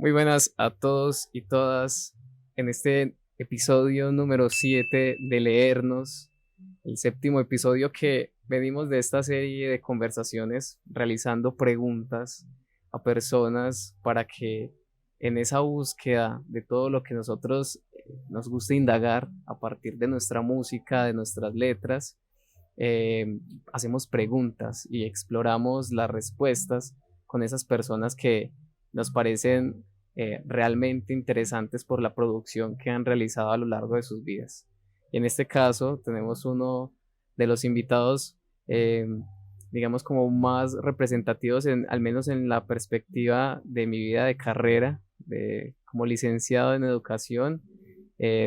Muy buenas a todos y todas en este episodio número 7 de Leernos, el séptimo episodio que venimos de esta serie de conversaciones realizando preguntas a personas para que en esa búsqueda de todo lo que nosotros nos gusta indagar a partir de nuestra música, de nuestras letras, hacemos preguntas y exploramos las respuestas con esas personas que nos parecen realmente interesantes por la producción que han realizado a lo largo de sus vidas. Y en este caso tenemos uno de los invitados, eh, digamos, como más representativos, al menos en la perspectiva de mi vida de carrera, como licenciado en educación.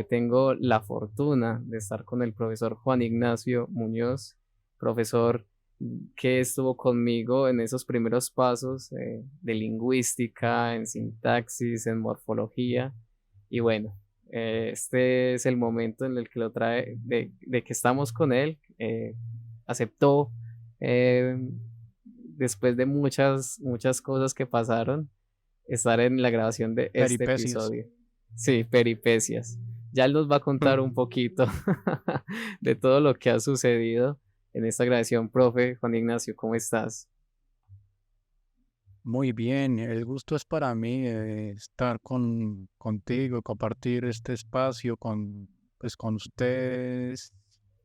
Tengo la fortuna de estar con el profesor Juan Ignacio Muñoz, profesor que estuvo conmigo en esos primeros pasos de lingüística, en sintaxis, en morfología. Y bueno, este es el momento en el que lo trae, de que estamos con él. Aceptó, eh, después de muchas cosas que pasaron, estar en la grabación de este Peripecias. episodio. Sí, peripecias. Ya él nos va a contar un poquito de todo lo que ha sucedido en esta grabación. Profe Juan Ignacio, ¿cómo estás? Muy bien, el gusto es para mí estar contigo, compartir este espacio con ustedes,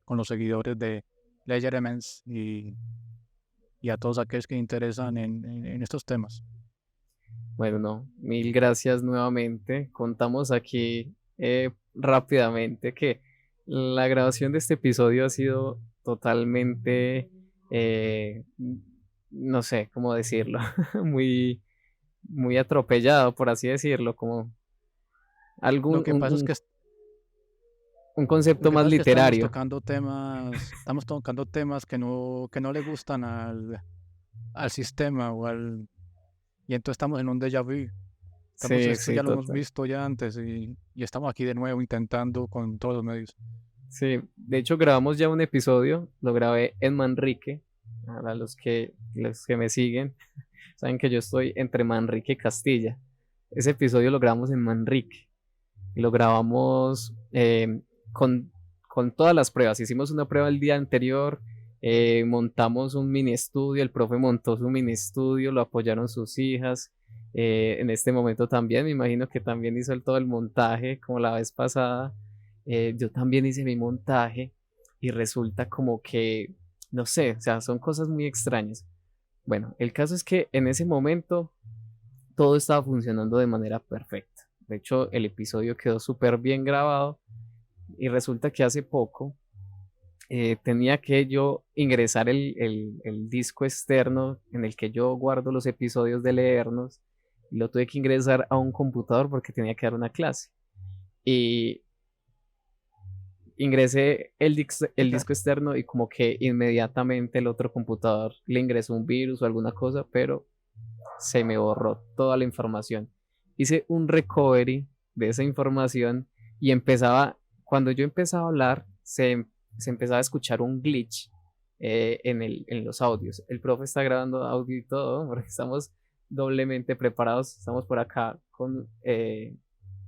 con los seguidores de Ledger Elements y a todos aquellos que interesan en estos temas. Bueno, no, mil gracias nuevamente. Contamos aquí rápidamente que la grabación de este episodio ha sido totalmente, no sé cómo decirlo, muy, muy atropellado, por así decirlo, como Lo algún, que pasa es que, un lo concepto que más pasa es que literario. estamos tocando temas que no le gustan al sistema y entonces estamos en un déjà vu. Sí, Esto sí, ya lo hemos total. visto ya antes y estamos aquí de nuevo intentando con todos los medios. Sí, de hecho grabamos ya un episodio, lo grabé en Manrique. Para los que me siguen, saben que yo estoy entre Manrique y Castilla. Ese episodio lo grabamos en Manrique y lo grabamos con todas las pruebas. Hicimos una prueba el día anterior, montamos un mini estudio, el profe montó su mini estudio, lo apoyaron sus hijas. En este momento también, me imagino que también hizo todo el montaje como la vez pasada. Yo también hice mi montaje y resulta como que, no sé, o sea, son cosas muy extrañas. Bueno, el caso es que en ese momento todo estaba funcionando de manera perfecta. De hecho, el episodio quedó súper bien grabado y resulta que hace poco tenía que yo ingresar el disco externo en el que yo guardo los episodios de leernos y lo tuve que ingresar a un computador porque tenía que dar una clase. Y ingresé el disco externo y como que inmediatamente el otro computador le ingresó un virus o alguna cosa, pero se me borró toda la información. Hice un recovery de esa información y cuando yo empezaba a hablar, se empezaba a escuchar un glitch en los audios. El profe está grabando audio y todo, porque estamos doblemente preparados. Estamos por acá con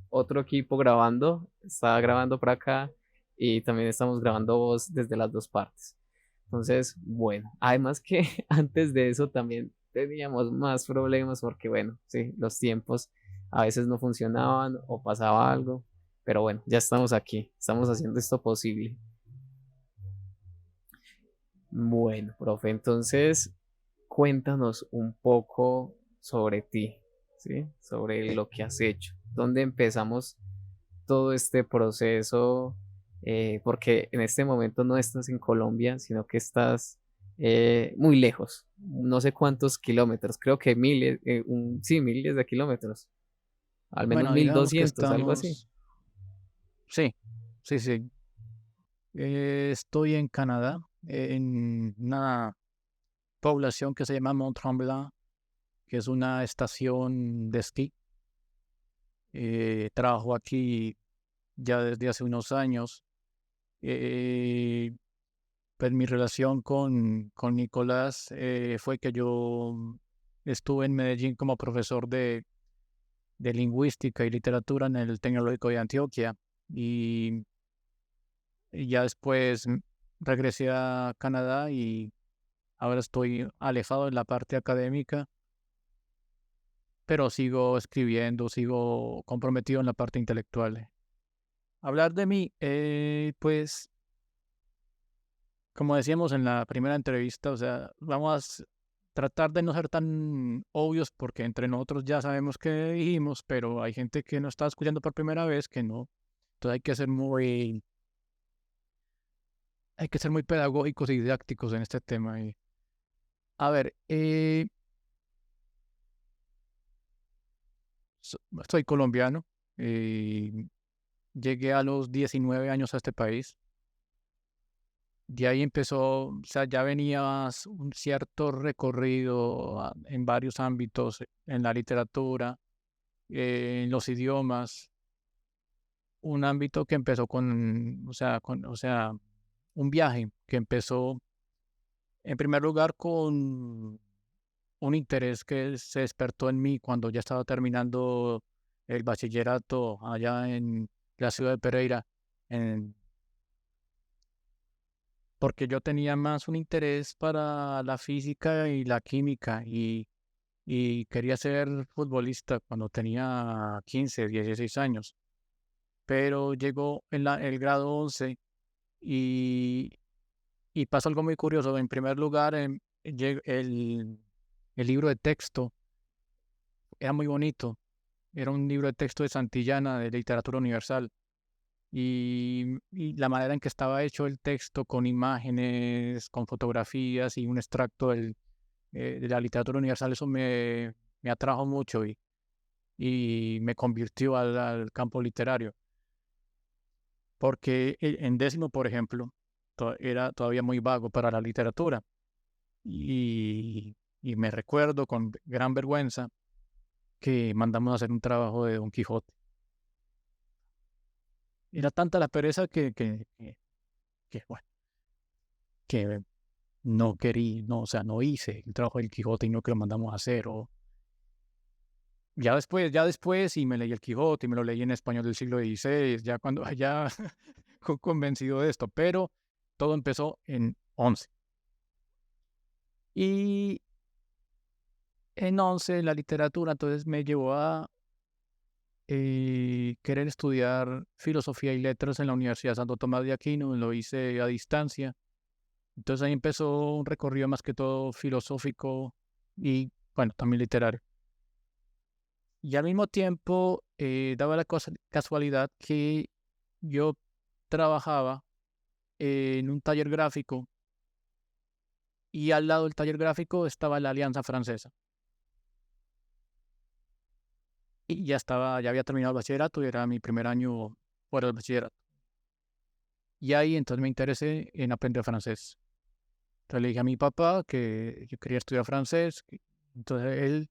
otro equipo grabando, está grabando por acá y también estamos grabando voz desde las dos partes. Entonces, bueno, además que antes de eso también teníamos más problemas porque, bueno, sí, los tiempos a veces no funcionaban o pasaba algo, pero bueno, ya estamos aquí, estamos haciendo esto posible. Bueno, profe, entonces cuéntanos un poco sobre ti, ¿sí? Sobre lo que has hecho. ¿Dónde empezamos todo este proceso? Porque en este momento no estás en Colombia, sino que estás muy lejos, no sé cuántos kilómetros, creo que miles, sí, miles de kilómetros, al menos Bueno, mil digamos que doscientos, algo así. estamos, sí, sí, sí. Estoy en Canadá, en una población que se llama Mont Tremblant, que es una estación de esquí. Trabajo aquí ya desde hace unos años. Eh, pues mi relación con Nicolás fue que yo estuve en Medellín como profesor de lingüística y literatura en el Tecnológico de Antioquia y, y ya después regresé a Canadá y ahora estoy alejado de la parte académica, pero sigo escribiendo, sigo comprometido en la parte intelectual. Hablar de mí, pues, como decíamos en la primera entrevista, o sea, vamos a tratar de no ser tan obvios porque entre nosotros ya sabemos qué dijimos, pero hay gente que no está escuchando por primera vez, que no. Entonces hay que ser muy pedagógicos y didácticos en este tema. A ver, soy colombiano. eh, Llegué a los 19 años a este país. De ahí empezó, o sea, ya venía un cierto recorrido en varios ámbitos, en la literatura, en los idiomas, un ámbito que empezó con un viaje que empezó en primer lugar con un interés que se despertó en mí cuando ya estaba terminando el bachillerato allá en la ciudad de Pereira, en porque yo tenía más un interés para la física y la química y quería ser futbolista cuando tenía 15, 16 años. Pero llegó el grado 11 y, y pasó algo muy curioso. En primer lugar, el libro de texto era muy bonito. Era un libro de texto de Santillana, de literatura universal. Y la manera en que estaba hecho el texto con imágenes, con fotografías y un extracto de la literatura universal, eso me atrajo mucho y me convirtió al campo literario. Porque en décimo, por ejemplo, era todavía muy vago para la literatura. Y me recuerdo con gran vergüenza que mandamos a hacer un trabajo de Don Quijote. Era tanta la pereza bueno, que no querí, no, o sea, no hice el trabajo del Quijote y no que lo mandamos a hacer. O ya después, y me leí el Quijote y me lo leí en español del siglo XVI, ya cuando ya convencido de esto, pero todo empezó en 11. Y en 11 la literatura entonces me llevó a querer estudiar filosofía y letras en la Universidad Santo Tomás de Aquino, lo hice a distancia. Entonces ahí empezó un recorrido más que todo filosófico y, bueno, también literario. Y al mismo tiempo daba la casualidad que yo trabajaba en un taller gráfico y al lado del taller gráfico estaba la Alianza Francesa. Y ya había terminado el bachillerato y era mi primer año fuera del bachillerato. Y ahí entonces me interesé en aprender francés. Entonces le dije a mi papá que yo quería estudiar francés. Entonces él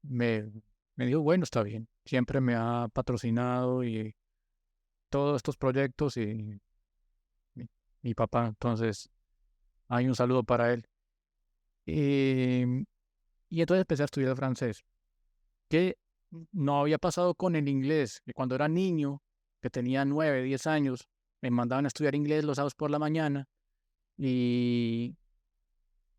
me, me dijo, bueno, está bien. Siempre me ha patrocinado y todos estos proyectos y mi papá. Entonces hay un saludo para él. Em, y entonces empecé a estudiar francés, que no había pasado con el inglés, que cuando era niño, que tenía 9, 10 años, me mandaban a estudiar inglés los sábados por la mañana y,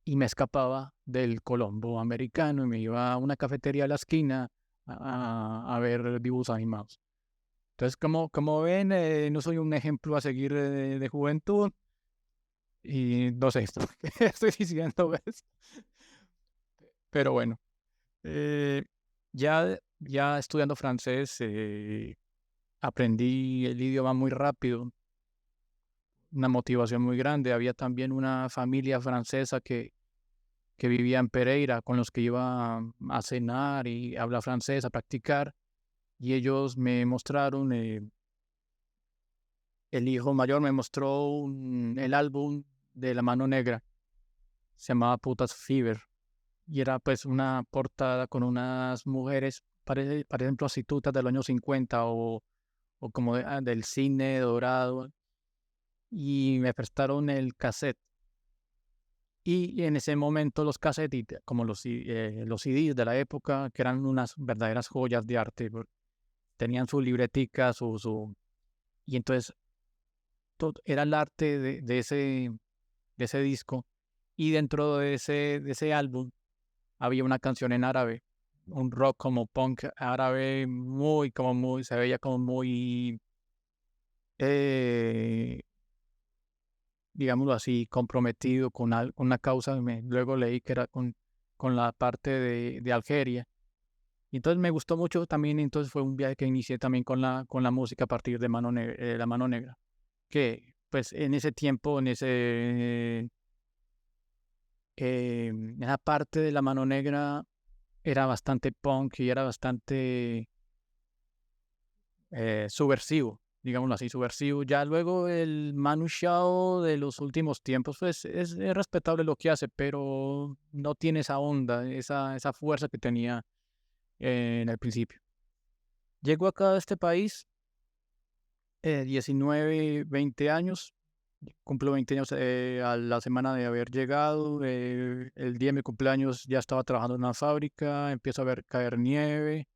y me escapaba del Colombo americano y me iba a una cafetería a la esquina a ver dibujos animados. Entonces, como ven, no soy un ejemplo a seguir de juventud y no sé esto que estoy diciendo, ¿ves? Pero bueno, eh, ya estudiando francés, aprendí el idioma muy rápido, una motivación muy grande. Había también una familia francesa que vivía en Pereira, con los que iba a cenar y habla francés, a practicar, y ellos me mostraron, el hijo mayor me mostró el álbum de La Mano Negra, se llamaba Putas Fever, y era pues una portada con unas mujeres, parecen prostitutas del año 50 o como del cine dorado, y me prestaron el cassette. Y en ese momento los cassettes, como los CDs de la época, que eran unas verdaderas joyas de arte, tenían su libretica, y entonces era el arte de ese disco. Y dentro de ese álbum había una canción en árabe, un rock como punk árabe, se veía como muy, eh, digámoslo así, comprometido con una causa. Luego leí que era con la parte de Algeria. Y entonces me gustó mucho también. Entonces fue un viaje que inicié también con la música a partir de La Mano Negra, que pues en ese tiempo, en esa parte de La Mano Negra era bastante punk y era bastante subversivo, digámoslo así, subversivo. Ya luego el Manu Chao de los últimos tiempos, pues es respetable lo que hace, pero no tiene esa onda, esa fuerza que tenía en el principio. Llego acá a este país, 19, 20 años, cumplo 20 años a la semana de haber llegado. El día de mi cumpleaños ya estaba trabajando en una fábrica, empiezo a ver caer nieve.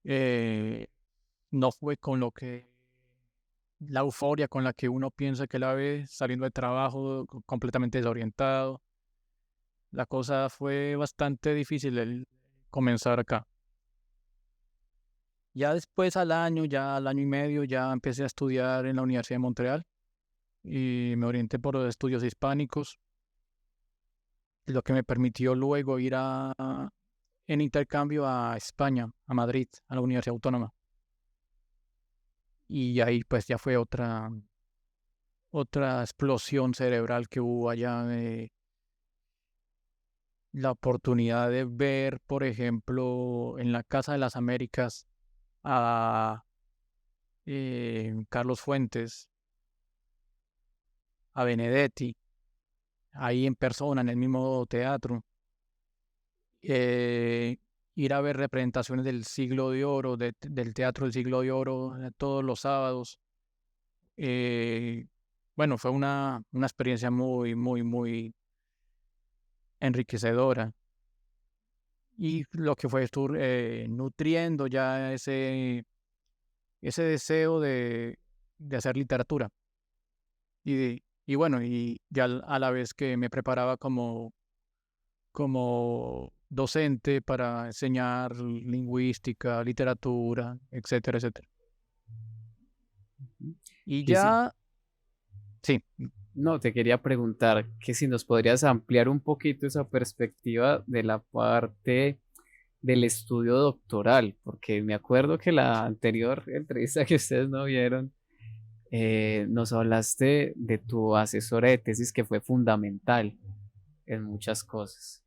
eh, no fue la euforia con la que uno piensa que la ve saliendo de trabajo, completamente desorientado. La cosa fue bastante difícil el comenzar acá. Ya después ya al año y medio, ya empecé a estudiar en la Universidad de Montreal y me orienté por los estudios hispánicos, lo que me permitió luego ir en intercambio a España, a Madrid, a la Universidad Autónoma. Y ahí pues ya fue otra explosión cerebral que hubo allá. La oportunidad de ver, por ejemplo, en la Casa de las Américas a Carlos Fuentes, a Benedetti, ahí en persona, en el mismo teatro. eh, Ir a ver representaciones del Siglo de Oro, del Teatro del Siglo de Oro, todos los sábados. Bueno, fue una experiencia muy, muy, muy enriquecedora. Y lo que fue nutriendo ya ese deseo de hacer literatura. Y bueno, y ya a la vez que me preparaba como docente para enseñar lingüística, literatura, etcétera, etcétera. Y Que sí. ya, sí, No, te quería preguntar que si nos podrías ampliar un poquito esa perspectiva de la parte del estudio doctoral, porque me acuerdo que la anterior entrevista que ustedes no vieron, nos hablaste de tu asesora de tesis que fue fundamental en muchas cosas.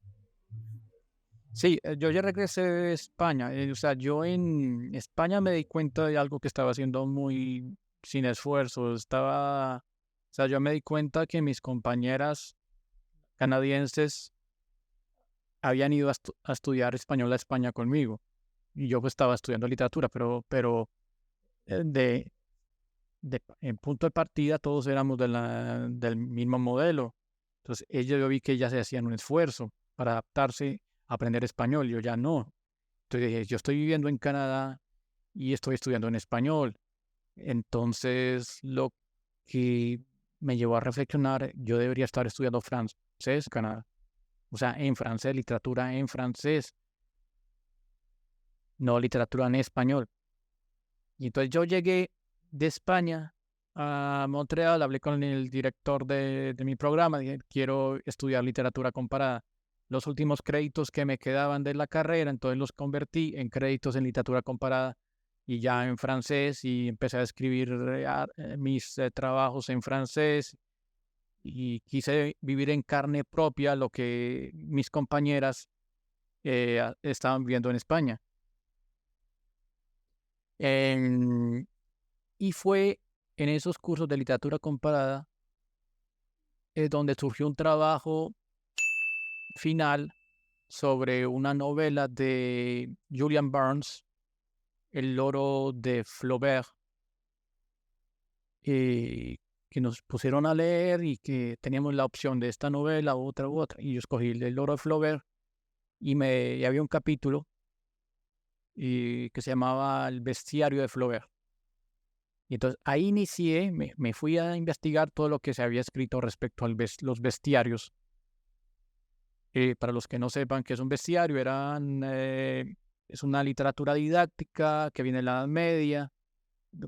sí, yo ya regresé de España. O sea, yo en España me di cuenta de algo que estaba haciendo muy sin esfuerzo. O sea, yo me di cuenta que mis compañeras canadienses habían ido a estudiar español a España conmigo. Y yo pues estaba estudiando literatura, pero en punto de partida todos éramos del mismo modelo. Entonces, yo vi que ellas se hacían un esfuerzo para adaptarse a aprender español. Yo ya no. Entonces dije, yo estoy viviendo en Canadá y estoy estudiando en español. Entonces, lo que me llevó a reflexionar, yo debería estar estudiando francés en Canadá. O sea, en francés, literatura en francés, no literatura en español. Y entonces yo llegué de España a Montreal, hablé con el director de mi programa, dije, quiero estudiar literatura comparada. Los últimos créditos que me quedaban de la carrera, entonces los convertí en créditos en literatura comparada y ya en francés, y empecé a escribir mis trabajos en francés, y quise vivir en carne propia lo que mis compañeras estaban viviendo en España. Y fue en esos cursos de literatura comparada donde surgió un trabajo final sobre una novela de Julian Barnes, El loro de Flaubert, que nos pusieron a leer y que teníamos la opción de esta novela, otra u otra. Y yo escogí el Lord of Flaubert y había un capítulo que se llamaba El bestiario de Flaubert. Y entonces ahí inicié, me fui a investigar todo lo que se había escrito respecto a los bestiarios. Para los que no sepan qué es un bestiario, es una literatura didáctica que viene de la Edad Media,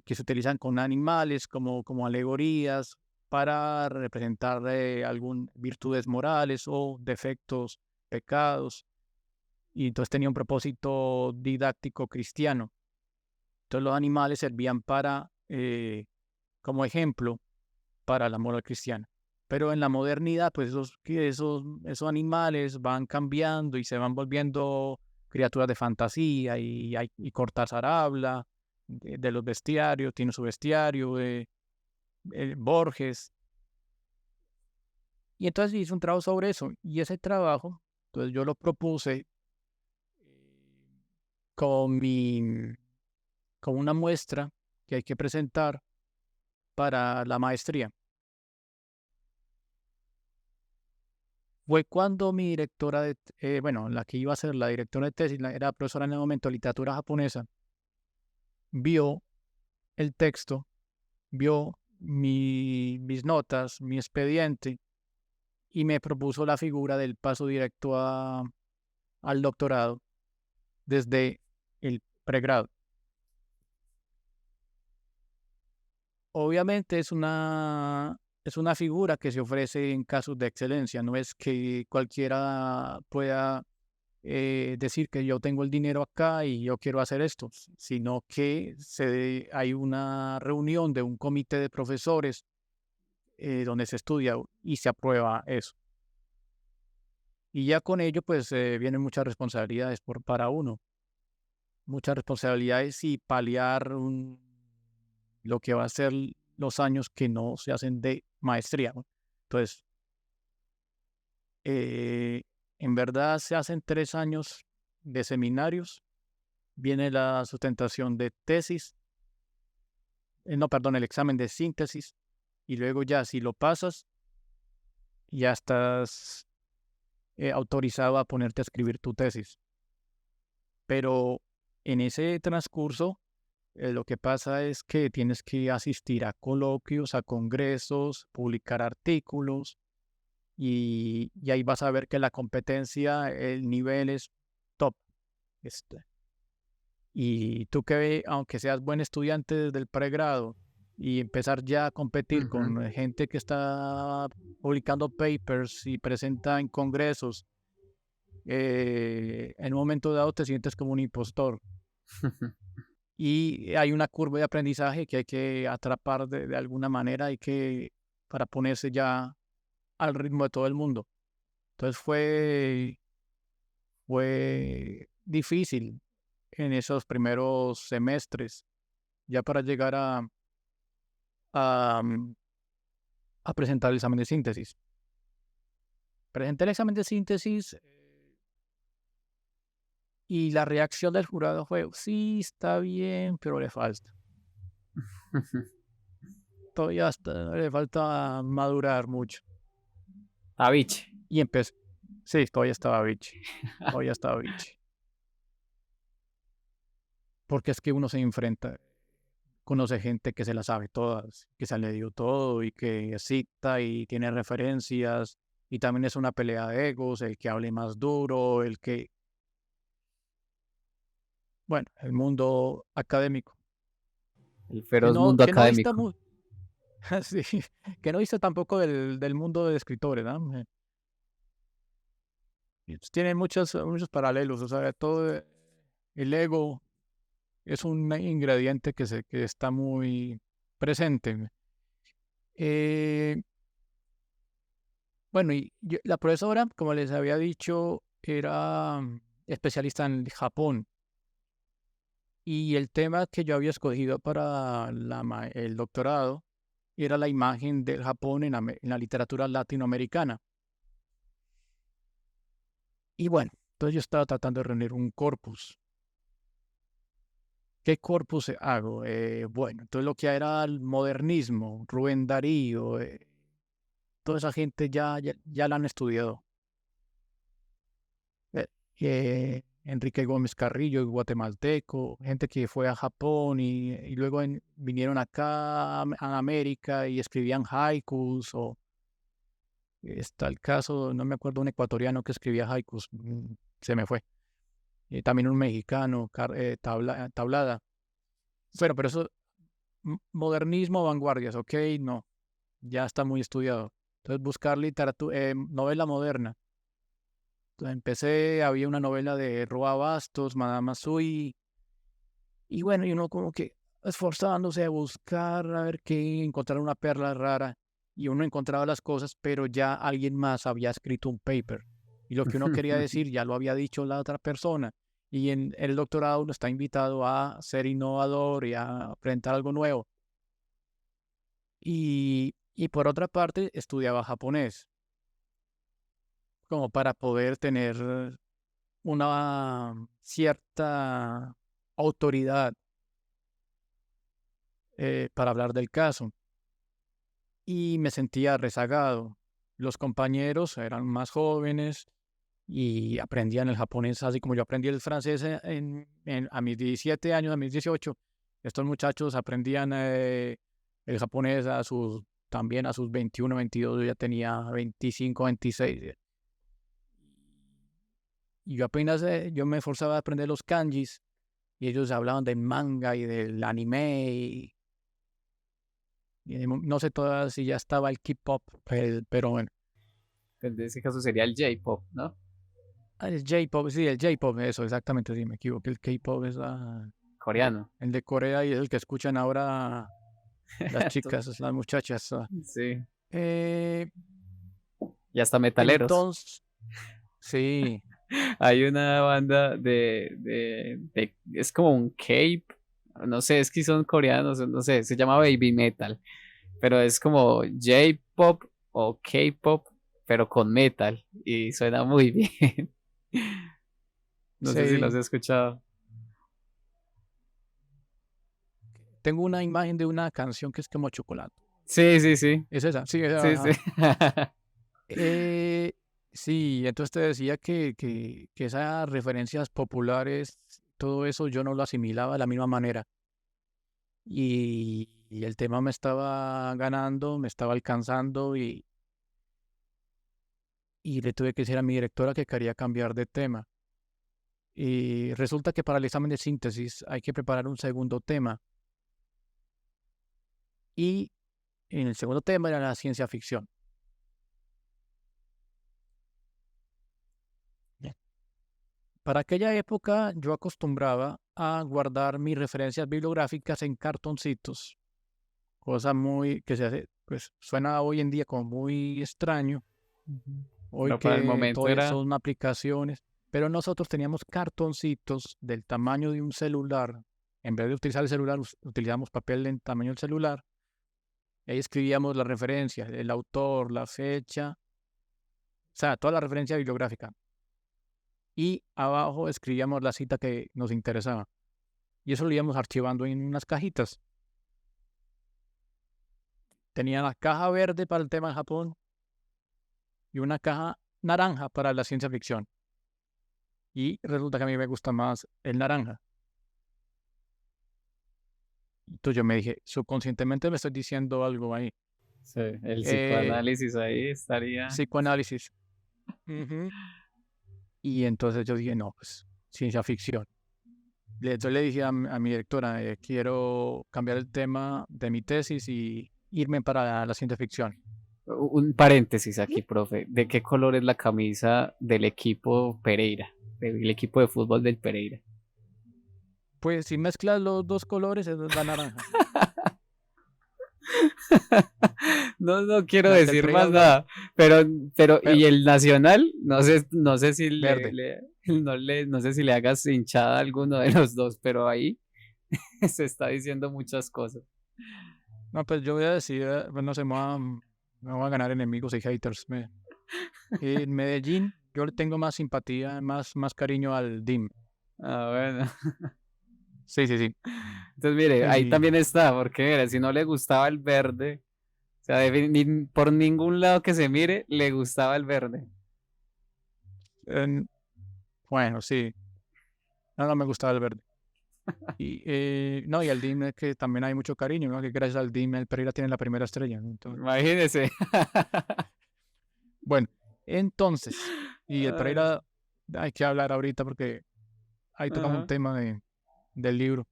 que se utilizan con animales como alegorías para representar algún virtudes morales o defectos, pecados. Y entonces tenía un propósito didáctico cristiano. Entonces los animales servían como ejemplo para la moral cristiana. Pero en la modernidad, pues esos animales van cambiando y se van volviendo criaturas de fantasía y Cortázar habla de los bestiarios, tiene su bestiario, Borges. Y entonces hice un trabajo sobre eso. Y ese trabajo, entonces yo lo propuse con con una muestra que hay que presentar para la maestría. Fue cuando mi directora la que iba a ser la directora de tesis, era profesora en el momento de literatura japonesa, vio el texto, vio mis notas, mi expediente, y me propuso la figura del paso directo al doctorado desde el pregrado. Obviamente es una figura que se ofrece en casos de excelencia, no es que cualquiera pueda decir que yo tengo el dinero acá y yo quiero hacer esto, sino que hay una reunión de un comité de profesores donde se estudia y se aprueba eso. Y ya con ello, pues vienen muchas responsabilidades para uno, muchas responsabilidades y paliar lo que va a ser los años que no se hacen de maestría, ¿no? Entonces, en verdad se hacen 3 años de seminarios, viene la sustentación de tesis, no, perdón, el examen de síntesis, y luego ya si lo pasas, ya estás autorizado a ponerte a escribir tu tesis. Pero en ese transcurso, lo que pasa es que tienes que asistir a coloquios, a congresos, publicar artículos, y ahí vas a ver que la competencia, el nivel es top. Y tú que, aunque seas buen estudiante desde el pregrado y empezar ya a competir con gente que está publicando papers y presenta en congresos, en un momento dado te sientes como un impostor. Y hay una curva de aprendizaje que hay que atrapar de alguna manera, para ponerse ya al ritmo de todo el mundo. Entonces fue difícil en esos primeros semestres, ya para llegar a, mm, a presentar el examen de síntesis. Presenté el examen de síntesis y la reacción del jurado fue, sí, está bien, pero le falta. Le falta madurar mucho. Avich. Y empecé. Sí, todavía estaba biche. Todavía estaba biche. Porque es que uno se enfrenta, conoce gente que se la sabe todas, que se ha leído todo y que cita y tiene referencias. Y también es una pelea de egos, el que hable más duro, bueno, el mundo académico. El feroz mundo Que no dista académico. sí, que no dista tampoco del mundo de escritores, ¿no? Tiene muchos paralelos, o sea, todo el ego es un ingrediente que está muy presente. Bueno, la profesora, como les había dicho, era especialista en Japón. Y el tema que yo había escogido para el doctorado era la imagen del Japón en la literatura latinoamericana. Y bueno, entonces yo estaba tratando de reunir un corpus. ¿Qué corpus hago? Bueno, entonces lo que era el modernismo, Rubén Darío, toda esa gente ya la han estudiado. Enrique Gómez Carrillo, el guatemalteco, gente que fue a Japón y luego vinieron acá a América y escribían haikus, o está el caso, no me acuerdo, un ecuatoriano que escribía haikus, se me fue. También un mexicano, Tablada. Bueno, pero eso, modernismo, vanguardias, ok, no, ya está muy estudiado. Entonces buscar literatura, novela moderna. Entonces empecé, había una novela de Roa Bastos, Madame Azui, y bueno, y uno como que esforzándose a buscar, a ver qué, encontrar una perla rara, y uno encontraba las cosas, pero ya alguien más había escrito un paper, y lo que uno quería decir ya lo había dicho la otra persona, y en el doctorado uno está invitado a ser innovador y a presentar algo nuevo. Y por otra parte, estudiaba japonés, como para poder tener una cierta autoridad para hablar del caso. Y me sentía rezagado. Los compañeros eran más jóvenes y aprendían el japonés así como yo aprendí el francés a mis 17 años, a mis 18. Estos muchachos aprendían el japonés también a sus 21, 22, yo ya tenía 25, 26. Y yo me esforzaba a aprender los kanjis y ellos hablaban del manga y del anime no sé todavía si ya estaba el K-pop, pero bueno. En ese caso sería el J-pop, ¿no? El J-pop, sí, el J-pop, eso, exactamente, sí, me equivoqué. El K-pop es Coreano. el de Corea y es el que escuchan ahora las chicas, las muchachas. Sí. Eh, Y hasta metaleros. entonces, sí, Hay una banda es como un K, no sé, es que son coreanos, no sé, se llama Baby Metal, pero es como J-pop o K-pop, pero con metal, y suena muy bien. No sé si los sí. he escuchado. Tengo una imagen de una canción que es como chocolate. Sí, sí, sí, ¿Es esa? Sí, esa, sí, sí. ajá. Eh, sí, entonces te decía que esas referencias populares, todo eso yo no lo asimilaba de la misma manera. Y el tema me estaba ganando, me estaba alcanzando y le tuve que decir a mi directora que quería cambiar de tema. Y resulta que para el examen de síntesis hay que preparar un segundo tema. Y en el segundo tema era la ciencia ficción. Bien. Para aquella época yo acostumbraba a guardar mis referencias bibliográficas en cartoncitos, cosa muy que se hace, pues suena hoy en día como muy extraño, Ujú. hoy Pero para el que momento todo era, son aplicaciones, pero nosotros teníamos cartoncitos del tamaño de un celular. En vez de utilizar el celular, utilizamos papel del tamaño del celular. Ahí escribíamos la referencia, el autor, la fecha, o sea, toda la referencia bibliográfica. Y abajo escribíamos la cita que nos interesaba. Y eso lo íbamos archivando en unas cajitas. Tenía la caja verde para el tema de Japón y una caja naranja para la ciencia ficción. Y resulta que a mí me gusta más el naranja. Entonces yo me dije, subconscientemente me estoy diciendo algo ahí. sí, el Eh, psicoanálisis ahí estaría. psicoanálisis. Ujú. Y entonces yo dije, no, pues ciencia ficción. Yo le dije a mi directora, quiero cambiar el tema de mi tesis y irme para la ciencia ficción. Un paréntesis aquí, profe. ¿De qué color es la camisa del equipo Pereira? Del equipo de fútbol del Pereira. Pues si mezclas los dos colores es la naranja. No, no quiero La del decir Pereira más es nada, pero, pero y el Nacional, no sé si verde. no sé si le hagas hinchada a alguno de los dos, pero ahí se está diciendo muchas cosas. No, pues yo voy a decir, no sé, me voy a ganar enemigos y haters. En Medellín yo le tengo más simpatía, más cariño al DIM. Ah, bueno. Sí, sí, sí. Entonces, mire, ahí Y, también está, porque mire, si no le gustaba el verde, o sea, por ningún lado que se mire, le gustaba el verde. en- bueno, sí. No, no me gustaba el verde. Y, no, y al DIM es que también hay mucho cariño, ¿no? Que gracias al DIM el Pereira tiene la primera estrella, ¿no? Entonces, Imagínese. bueno, entonces, y el Ay, Pereira hay que hablar ahorita porque ahí tocamos un ajá. tema del libro.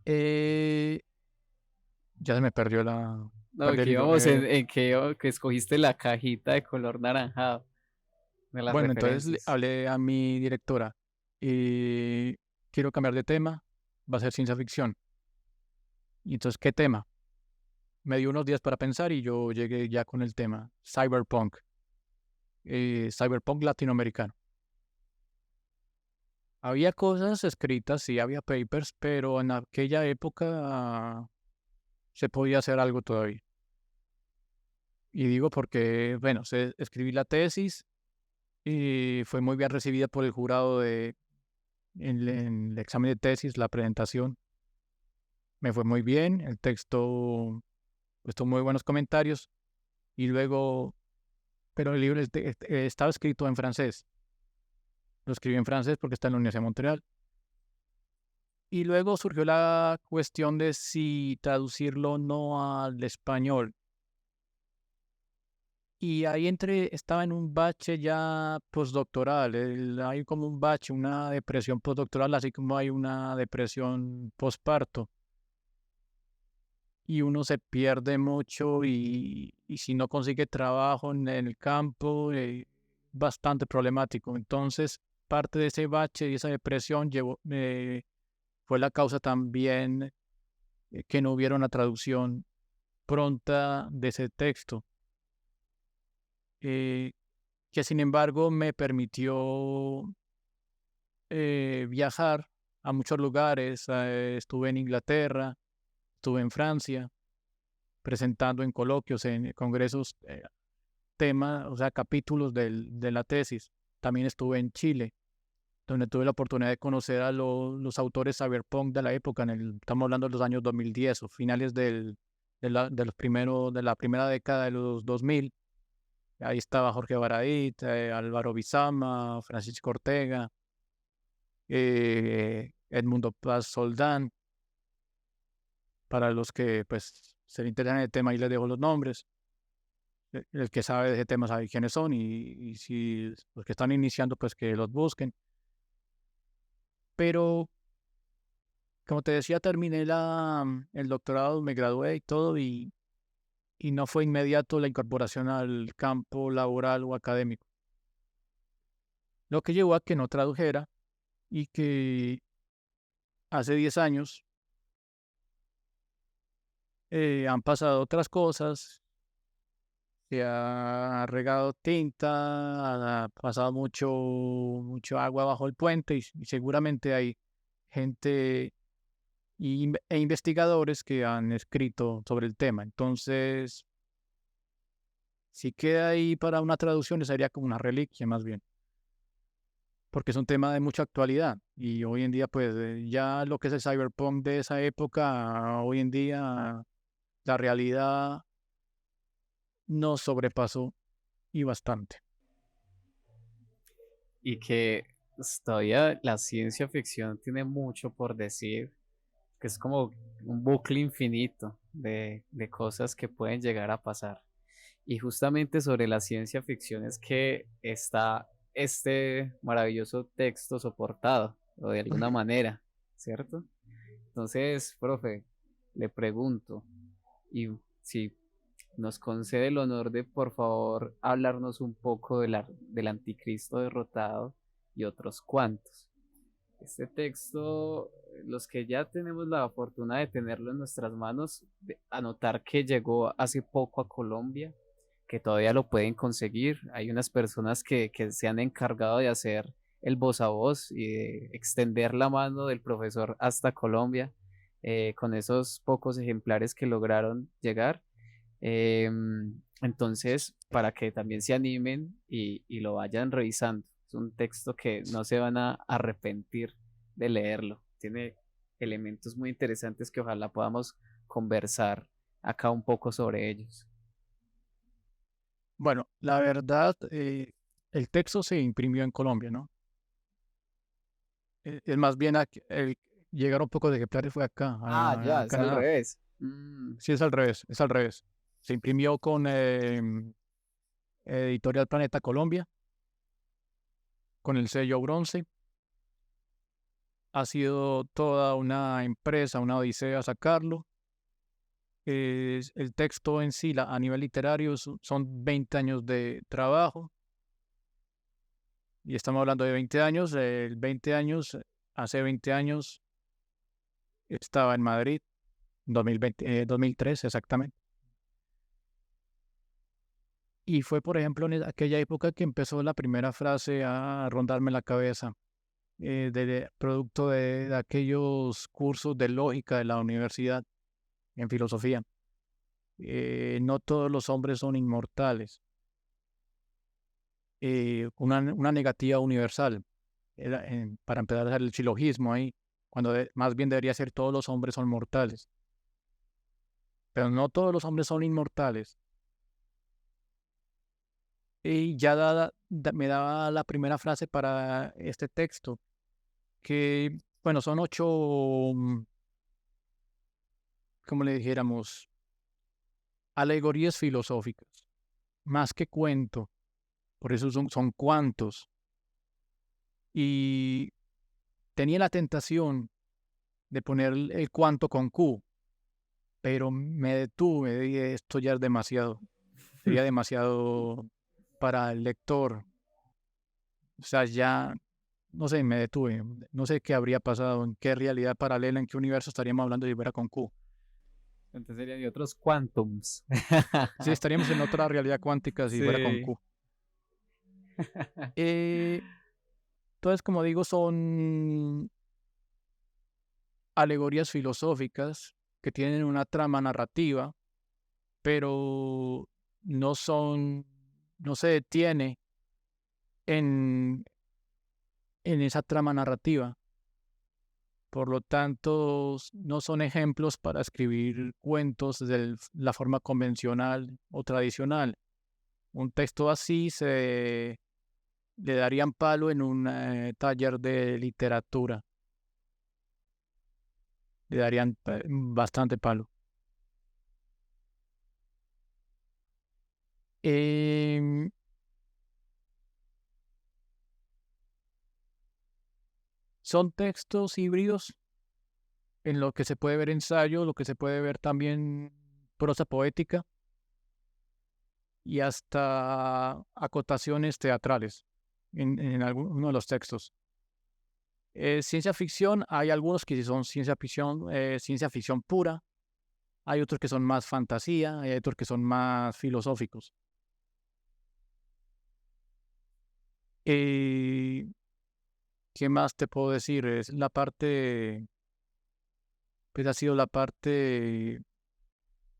Eh, ya se me perdió No, perdí el que hilo. íbamos en que escogiste la cajita de color naranjado de las Bueno, entonces referencias. hablé a mi directora y quiero cambiar de tema, va a ser ciencia ficción. Y entonces, ¿qué tema? Me dio unos días para pensar y yo llegué ya con el tema, cyberpunk, cyberpunk latinoamericano. Había cosas escritas, sí, había papers, pero en aquella época se podía hacer algo todavía. Y digo porque, bueno, escribí la tesis y fue muy bien recibida por el jurado en el examen de tesis, la presentación. Me fue muy bien, el texto pues tuvo muy buenos comentarios y luego, pero el libro estaba escrito en francés. Lo escribí en francés porque está en la Universidad de Montreal. Y luego surgió la cuestión de si traducirlo o no al español. Y ahí estaba en un bache ya postdoctoral. Hay como un bache, una depresión postdoctoral, así como hay una depresión postparto. Y uno se pierde mucho y si no consigue trabajo en el campo, bastante problemático. Entonces, parte de ese bache y esa depresión fue la causa también que no hubiera una traducción pronta de ese texto, eh, que sin embargo me permitió viajar a muchos lugares. Estuve en Inglaterra, estuve en Francia, presentando en coloquios, en congresos, temas, o sea, capítulos de la tesis. También estuve en Chile, donde tuve la oportunidad de conocer a los autores cyberpunk de la época, estamos hablando de los años 2010 o finales de la primera década de los 2000. Ahí estaba Jorge Baradit, Álvaro Bizama, Francisco Ortega, Edmundo Paz Soldán. Para los que pues se le interesan el tema, ahí les dejo los nombres. El que sabe de ese tema sabe quiénes son y si los que están iniciando, pues que los busquen. Pero como te decía, terminé el doctorado, me gradué y todo y no fue inmediato la incorporación al campo laboral o académico. Lo que llevó a que no tradujera y que hace 10 años han pasado otras cosas, se ha regado tinta, ha pasado mucho agua bajo el puente y seguramente hay gente e investigadores que han escrito sobre el tema. Entonces, si queda ahí para una traducción, sería como una reliquia más bien, porque es un tema de mucha actualidad y hoy en día, pues ya lo que es el cyberpunk de esa época, hoy en día la realidad nos sobrepasó y bastante. Y que todavía la ciencia ficción tiene mucho por decir, que es como un bucle infinito de cosas que pueden llegar a pasar. Y justamente sobre la ciencia ficción es que está este maravilloso texto soportado, o de alguna manera, ¿cierto? Entonces, profe, le pregunto, y si nos concede el honor de, por favor, hablarnos un poco del anticristo derrotado y otros cuantos. Este texto, los que ya tenemos la fortuna de tenerlo en nuestras manos, anotar que llegó hace poco a Colombia, que todavía lo pueden conseguir. Hay unas personas que se han encargado de hacer el voz a voz y de extender la mano del profesor hasta Colombia, con esos pocos ejemplares que lograron llegar. Entonces, para que también se animen y lo vayan revisando. Es un texto que no se van a arrepentir de leerlo. Tiene elementos muy interesantes que ojalá podamos conversar acá un poco sobre ellos. Bueno, la verdad, el texto se imprimió en Colombia, ¿no? Es más bien llegar un poco de ejemplares fue acá, Ah, ya, a es al Canadá. revés. Sí, es al revés, es al revés. Se imprimió con Editorial Planeta Colombia, con el sello bronce. Ha sido toda una empresa, una odisea sacarlo. El texto en sí, a nivel literario, son 20 años de trabajo. Y estamos hablando de 20 años. 20 años, hace 20 años estaba en Madrid, 2003 exactamente. Y fue, por ejemplo, en aquella época que empezó la primera frase a rondarme la cabeza, producto de aquellos cursos de lógica de la universidad en filosofía. No todos los hombres son inmortales. Una negativa universal, para empezar a hacer el silogismo ahí, cuando más bien debería ser todos los hombres son mortales. Pero no todos los hombres son inmortales. Y ya me daba la primera frase para este texto, que, bueno, son 8, como le dijéramos, alegorías filosóficas, más que cuento, por eso son cuantos. Y tenía la tentación de poner el cuanto con Q, pero me detuve, dije, esto ya es demasiado, sería demasiado para el lector. O sea, ya, no sé, me detuve, no sé qué habría pasado, en qué realidad paralela, en qué universo estaríamos hablando si fuera con Q. Entonces serían de otros quantums. Sí, estaríamos en otra realidad cuántica si fuera con Sí. Q. Eh, entonces, como digo, son alegorías filosóficas que tienen una trama narrativa, pero no son, no se detiene en, en esa trama narrativa. Por lo tanto, no son ejemplos para escribir cuentos de la forma convencional o tradicional. Un texto así le darían palo en un taller de literatura. Le darían bastante palo. Em, Son textos híbridos en lo que se puede ver ensayo, lo que se puede ver también prosa poética y hasta acotaciones teatrales en alguno de los textos. Ciencia ficción, hay algunos que sí son ciencia ficción pura, hay otros que son más fantasía, hay otros que son más filosóficos. Eh, ¿Qué más te puedo decir? Es la parte, pues ha sido la parte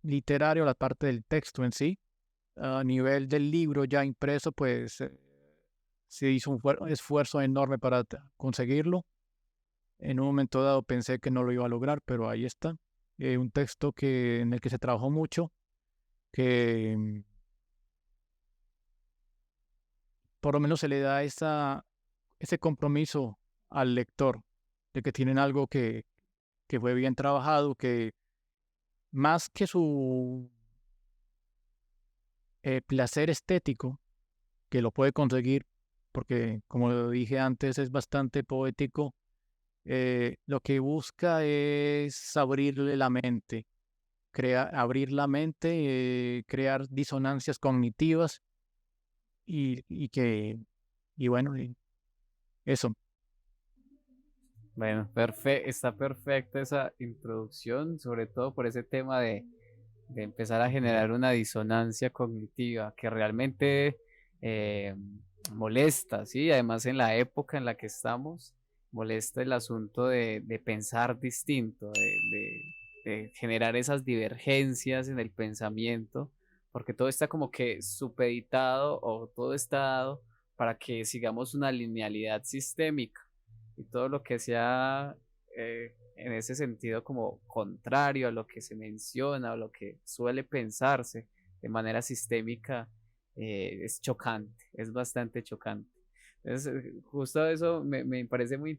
literaria, la parte del texto en sí. A nivel del libro ya impreso, pues se hizo un esfuerzo enorme para conseguirlo. En un momento dado pensé que no lo iba a lograr, pero ahí está. Un texto en el que se trabajó mucho, que por lo menos se le da ese compromiso al lector de que tienen algo que fue bien trabajado, que más que su placer estético, que lo puede conseguir, porque como lo dije antes, es bastante poético. Lo que busca es abrirle la mente, abrir la mente, crear disonancias cognitivas y bueno, eso. Bueno, está perfecta esa introducción, sobre todo por ese tema de empezar a generar una disonancia cognitiva que realmente eh, molesta, ¿sí? Además en la época en la que estamos, molesta el asunto de pensar distinto, de generar esas divergencias en el pensamiento, porque todo está como que supeditado o todo está dado para que sigamos una linealidad sistémica. y todo lo que sea en ese sentido como contrario a lo que se menciona o lo que suele pensarse de manera sistémica, es chocante, es bastante chocante. Entonces, justo eso me parece muy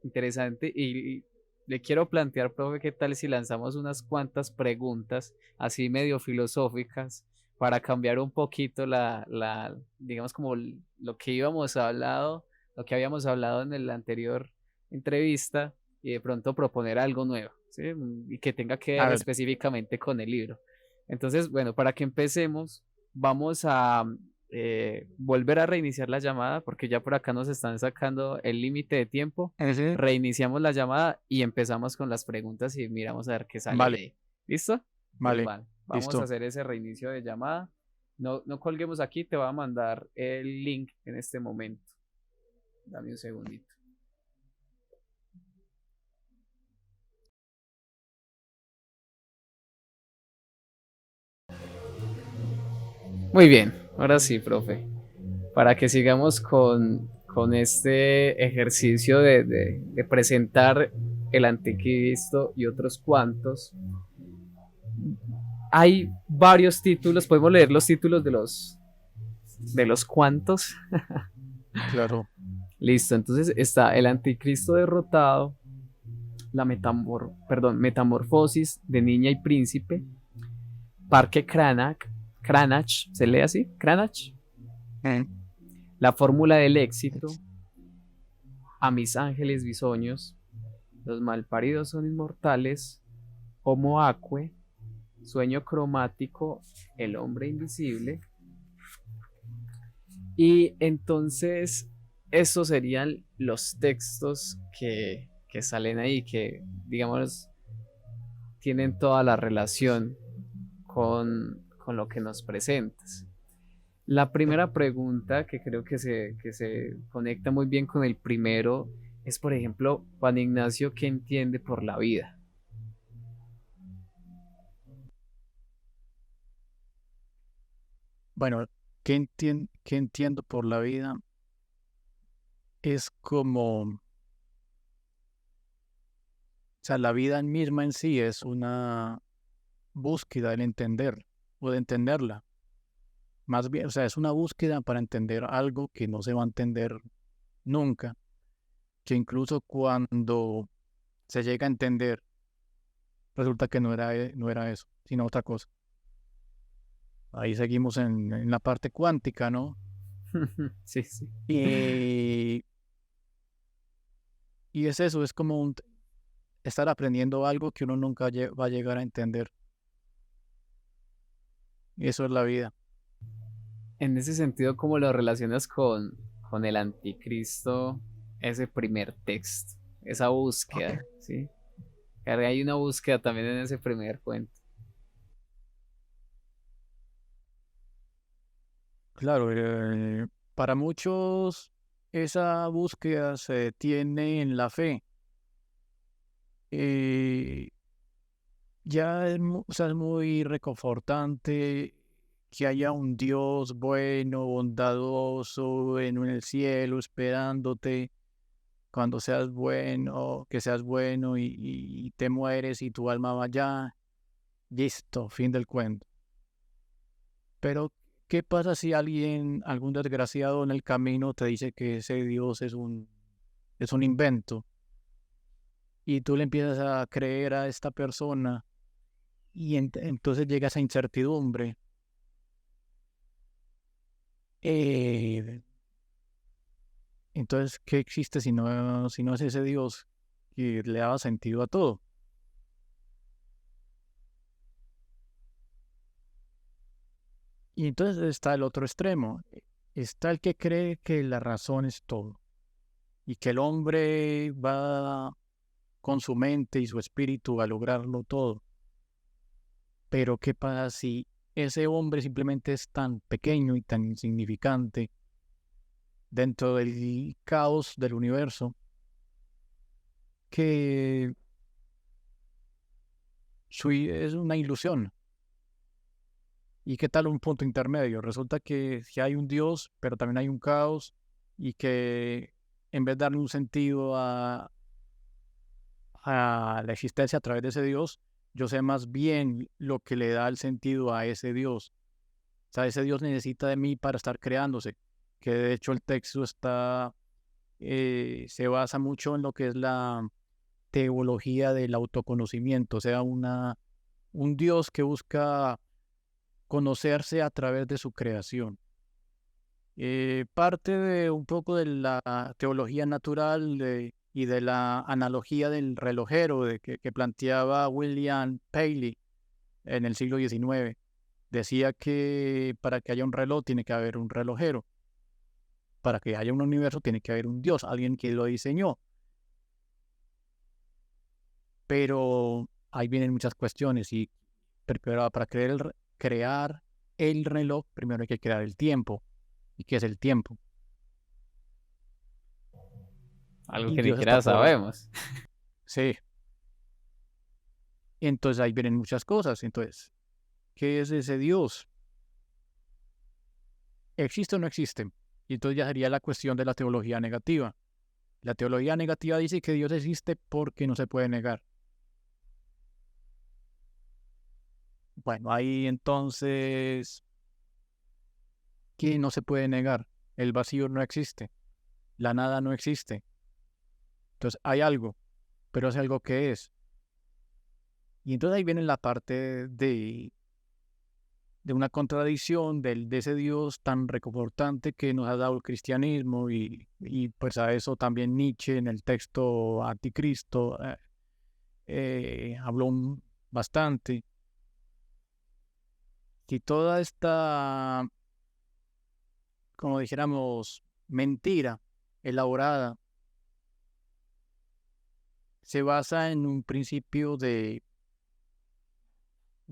interesante y le quiero plantear, profe, ¿qué tal si lanzamos unas cuantas preguntas así medio filosóficas para cambiar un poquito digamos como lo que lo que habíamos hablado en el anterior entrevista y de pronto proponer algo nuevo, ¿sí? Y que tenga que A ver ver, específicamente con el libro. Entonces, bueno, para que empecemos, vamos a volver a reiniciar la llamada porque ya por acá nos están sacando el límite de tiempo. ese, Reiniciamos la llamada y empezamos con las preguntas y miramos a ver qué sale de vale, ahí. ¿Listo? Entonces, vale, vamos a listo. hacer ese reinicio de llamada. No, no colguemos aquí, te voy a mandar el link en este momento. Dame un segundito. Muy bien, ahora sí, profe. Para que sigamos con este ejercicio de presentar el anticristo y otros cuantos. Hay varios títulos, podemos leer los títulos de los cuantos. Claro. Listo, entonces está el anticristo derrotado, la metamorfosis de niña y príncipe, Parque Cranach, Cranach, ¿se lee así? Cranach, Mm. la fórmula del éxito, a mis ángeles bisoños, los malparidos son inmortales, Homo Aquae, sueño cromático, el hombre invisible. Y entonces, esos serían los textos que salen ahí, que, digamos, tienen toda la relación con lo que nos presentas. La primera pregunta, que creo que se conecta muy bien con el primero, es, por ejemplo, Juan Ignacio, ¿qué entiende por la vida? Bueno, qué entiendo por la vida? Es como, o sea, la vida misma en sí es una búsqueda del entender o de entenderla. Más bien, o sea, es una búsqueda para entender algo que no se va a entender nunca, que incluso cuando se llega a entender, resulta que no era eso, sino otra cosa. Ahí seguimos en la parte cuántica, ¿no? Sí, sí. Y, y es eso, es como estar aprendiendo algo que uno nunca va a llegar a entender. Y eso es la vida. En ese sentido, ¿cómo lo relacionas con el anticristo, ese primer texto, esa Ok. búsqueda, ¿sí? Que hay una búsqueda también en ese primer cuento. Claro, para muchos esa búsqueda se detiene en la fe. Eh, ya o sea, es muy reconfortante que haya un Dios bueno, bondadoso en el cielo esperándote cuando seas bueno, que seas bueno y te mueres y tu alma va allá. Listo, fin del cuento. Pero, ¿qué pasa si algún desgraciado en el camino te dice que ese Dios es un invento y tú le empiezas a creer a esta persona y entonces llega esa incertidumbre? Eh, entonces, ¿qué existe si no es ese Dios que le daba sentido a todo? Y entonces está el otro extremo. Está el que cree que la razón es todo y que el hombre va con su mente y su espíritu a lograrlo todo. Pero ¿qué pasa si ese hombre simplemente es tan pequeño y tan insignificante dentro del caos del universo que es una ilusión? ¿Y qué tal un punto intermedio? Resulta que si hay un Dios, pero también hay un caos y que en vez de darle un sentido a la existencia a través de ese Dios, yo sé más bien lo que le da el sentido a ese Dios. O sea, ese Dios necesita de mí para estar creándose, que de hecho el texto se basa mucho en lo que es la teología del autoconocimiento, o sea, un Dios que busca conocerse a través de su creación. Parte de un poco de la teología natural y de la analogía del relojero que planteaba William Paley en el siglo XIX. Decía que para que haya un reloj tiene que haber un relojero. Para que haya un universo tiene que haber un Dios, alguien que lo diseñó. Pero ahí vienen muchas cuestiones y para crear el reloj, primero hay que crear el tiempo. ¿Y qué es el tiempo? Algo Y que ni Dios está siquiera por... sabemos. Sí. Entonces ahí vienen muchas cosas. Entonces, ¿qué es ese Dios? ¿Existe o no existe? Y entonces ya sería la cuestión de la teología negativa. La teología negativa dice que Dios existe porque no se puede negar. Bueno, ahí entonces, ¿qué no se puede negar? El vacío no existe, la nada no existe. Entonces hay algo, pero es algo que es. Y entonces ahí viene la parte de una contradicción de ese Dios tan reconfortante que nos ha dado el cristianismo y pues a eso también Nietzsche en el texto Anticristo habló bastante. Y toda esta, como dijéramos, mentira elaborada se basa en un principio de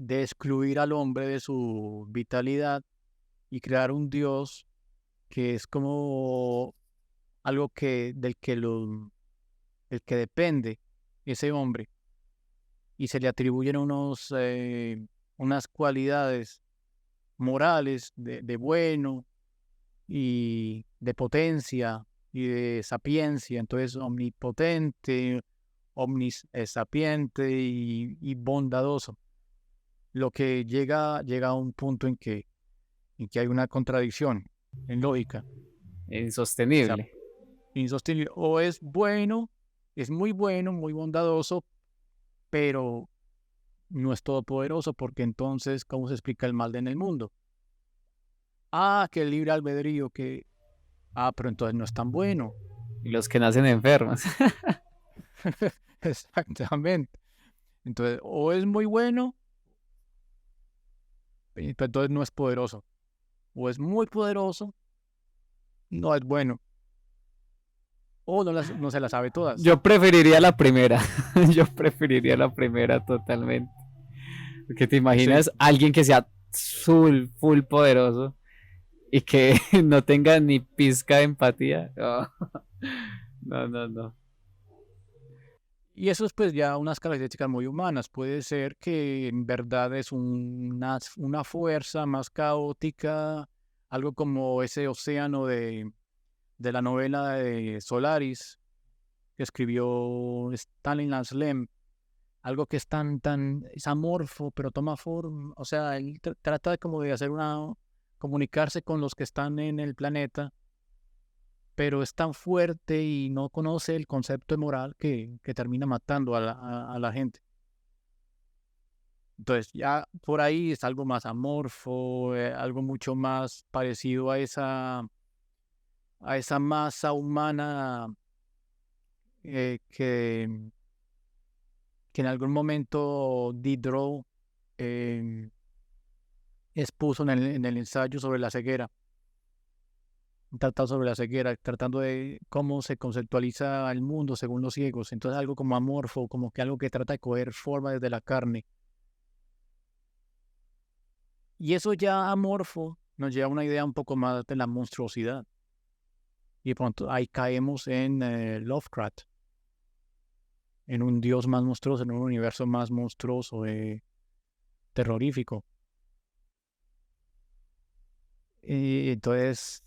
excluir al hombre de su vitalidad y crear un Dios que es como algo del que depende ese hombre y se le atribuyen unas cualidades morales de bueno y de potencia y de sapiencia, entonces omnipotente, sapiente y bondadoso, lo que llega a un punto en que hay una contradicción en lógica, o sea, Insostenible. insostenible, o es bueno, muy bondadoso, pero no es todopoderoso, porque entonces, ¿cómo se explica el mal en el mundo? Ah, que el libre albedrío, pero entonces no es tan bueno. Y los que nacen enfermos. Exactamente. Entonces, o es muy bueno, pero entonces no es poderoso. O es muy poderoso, no es bueno. O no se las sabe todas. Yo preferiría la primera. Yo preferiría la primera totalmente. Porque te Sí. imaginas alguien que sea full poderoso y que no tenga ni pizca de empatía. Oh, no, no, no. Y eso es pues ya unas características muy humanas. Puede ser que en verdad es una fuerza más caótica, algo como ese océano de la novela de Solaris que escribió Stalin Lanslem, algo que es es amorfo, pero toma forma, o sea, él trata de como de comunicarse con los que están en el planeta, pero es tan fuerte y no conoce el concepto de moral que termina matando a la gente. Entonces ya por ahí es algo más amorfo, algo mucho más parecido a esa masa humana que en algún momento Diderot eh, expuso en el ensayo sobre la ceguera, un tratado sobre la ceguera, tratando de cómo se conceptualiza el mundo según los ciegos. Entonces algo como amorfo, como que algo que trata de coger forma desde la carne. Y eso ya amorfo nos lleva a una idea un poco más de la monstruosidad. Y de pronto ahí caemos en Lovecraft, en un dios más monstruoso, en un universo más monstruoso, terrorífico. Y entonces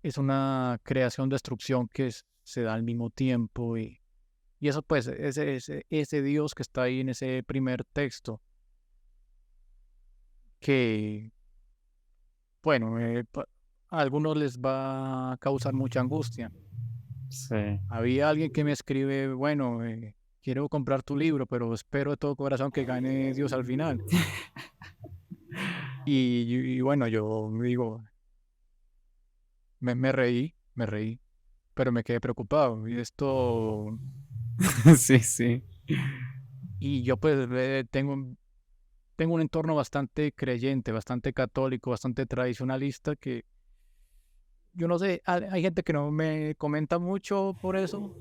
es una creación-destrucción se da al mismo tiempo y eso pues, ese Dios que está ahí en ese primer texto, que bueno, a algunos les va a causar mucha angustia. Sí. Había alguien que me escribe, bueno, quiero comprar tu libro, pero espero de todo corazón que gane Dios al final. Y bueno, yo digo, me reí, pero me quedé preocupado. Sí, sí. Y yo pues tengo un entorno bastante creyente, bastante católico, bastante tradicionalista, que yo no sé, hay gente que no me comenta mucho por eso.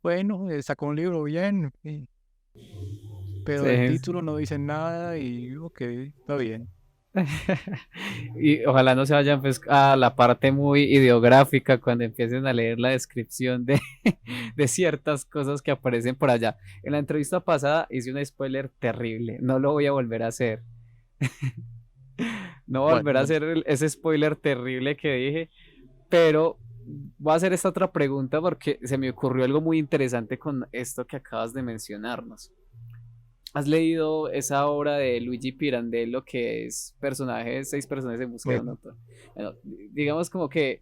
Bueno, sacó un libro bien, pero el Sí, sí. título no dice nada y ok, está bien. Y ojalá no se vayan pues a la parte muy ideográfica cuando empiecen a leer la descripción de ciertas cosas que aparecen por allá. En la entrevista pasada hice un spoiler terrible, no lo voy a volver a hacer. No voy a Bueno, volver a hacer ese spoiler terrible que dije, pero voy a hacer esta otra pregunta porque se me ocurrió algo muy interesante con esto que acabas de mencionarnos. ¿Has leído esa obra de Luigi Pirandello que es personajes, seis personajes en busca de eh, un autor? Bueno, digamos como que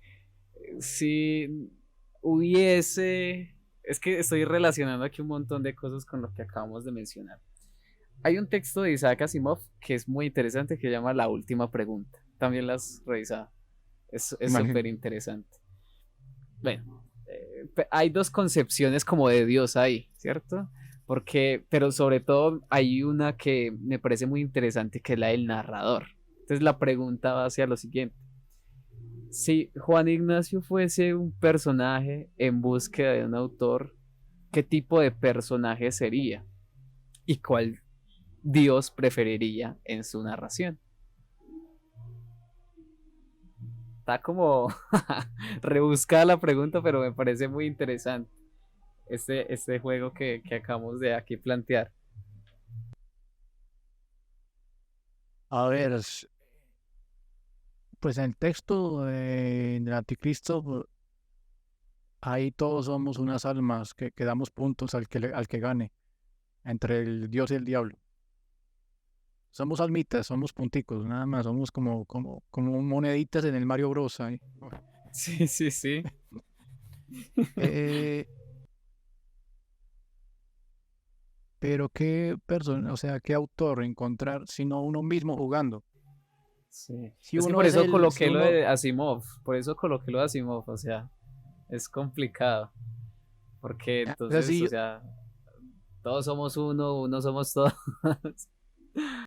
si hubiese... Es que estoy relacionando aquí un montón de cosas con lo que acabamos de mencionar. Hay un texto de Isaac Asimov que es muy interesante que se llama La última pregunta. También la has revisado. Es súper imagínate. interesante. Bueno, hay dos concepciones como de Dios ahí, ¿cierto? Porque, pero sobre todo hay una que me parece muy interesante, que es la del narrador. Entonces la pregunta va hacia lo siguiente. Si Juan Ignacio fuese un personaje en búsqueda de un autor, ¿qué tipo de personaje sería? ¿Y cuál Dios preferiría en su narración? Está como rebuscada la pregunta, pero me parece muy interesante este juego que acabamos de aquí plantear. A ver, pues en el texto del anticristo, ahí todos somos unas almas que damos puntos al que gane, entre el Dios y el diablo. Somos almitas, somos punticos, nada más, somos como moneditas en el Mario Bros. Ahí. Sí, sí, sí. Eh, pero qué persona, o sea, qué autor encontrar, sino uno mismo jugando. Sí. Si Es que uno por es eso el, si coloqué lo uno, de Asimov, por eso coloqué lo de Asimov, o sea, es complicado, porque o sea, entonces, o si, sea, todos somos uno, uno somos todos.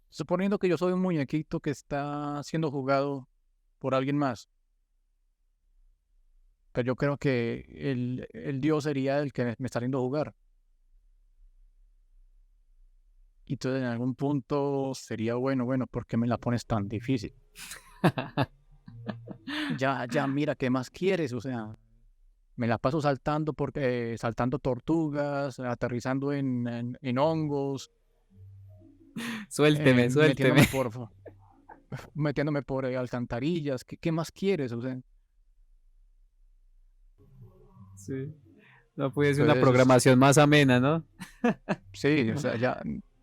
suponiendo que yo soy un muñequito que está siendo jugado por alguien más, pero yo creo que el Dios sería el que me está haciendo jugar. Y entonces en algún punto sería bueno, ¿por qué me la pones tan difícil? Ya, mira, ¿qué más quieres? O sea, me la paso saltando tortugas, aterrizando en hongos, Suélteme, suélteme. metiéndome por alcantarillas. ¿Qué más quieres? O sea, Sí. No puede ser una entonces, programación más amena, ¿no? sí, o sea, ya,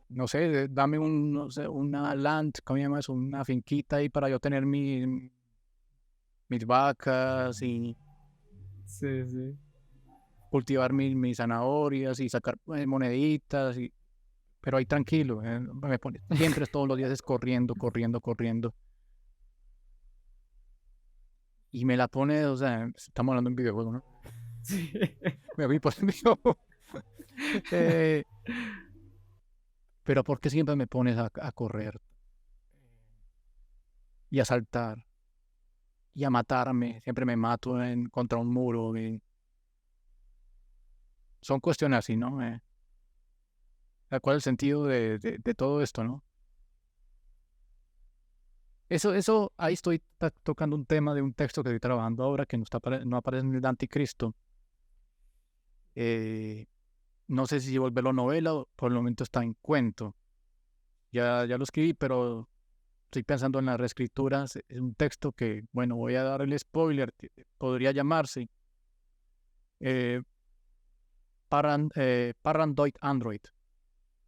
no sé, dame no sé, una land, ¿cómo se llama eso? Una finquita ahí para yo tener mis vacas y Sí, sí. cultivar mis zanahorias y sacar moneditas, pero ahí tranquilo, siempre todos los días es corriendo, corriendo, corriendo. Y me la pone, o sea, estamos hablando de un videojuego, ¿no? Sí. Me voy por el videojuego. Eh, pero ¿por qué siempre me pones a correr y a saltar y a matarme? Siempre me mato contra un muro. Son cuestiones así, ¿no? ¿Cuál es el sentido de todo esto, no? Ahí estoy tocando un tema de un texto que estoy trabajando ahora que no aparece en el Anticristo. Eh, no sé si volverlo novela o por el momento está en cuento. Ya lo escribí, pero estoy pensando en las reescrituras. Es un texto que, bueno, voy a dar el spoiler, que podría llamarse eh, Paranoid Android,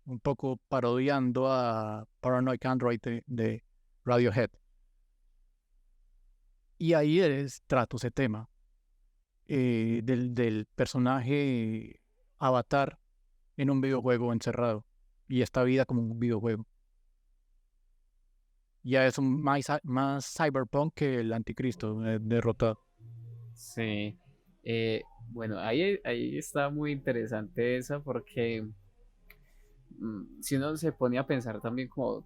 un poco parodiando a Paranoid Android de Radiohead. Y ahí trato ese tema del personaje Avatar en un videojuego encerrado y esta vida como un videojuego. Ya es más cyberpunk que el anticristo derrotado. Sí. Bueno, ahí está muy interesante esa porque si uno se pone a pensar también como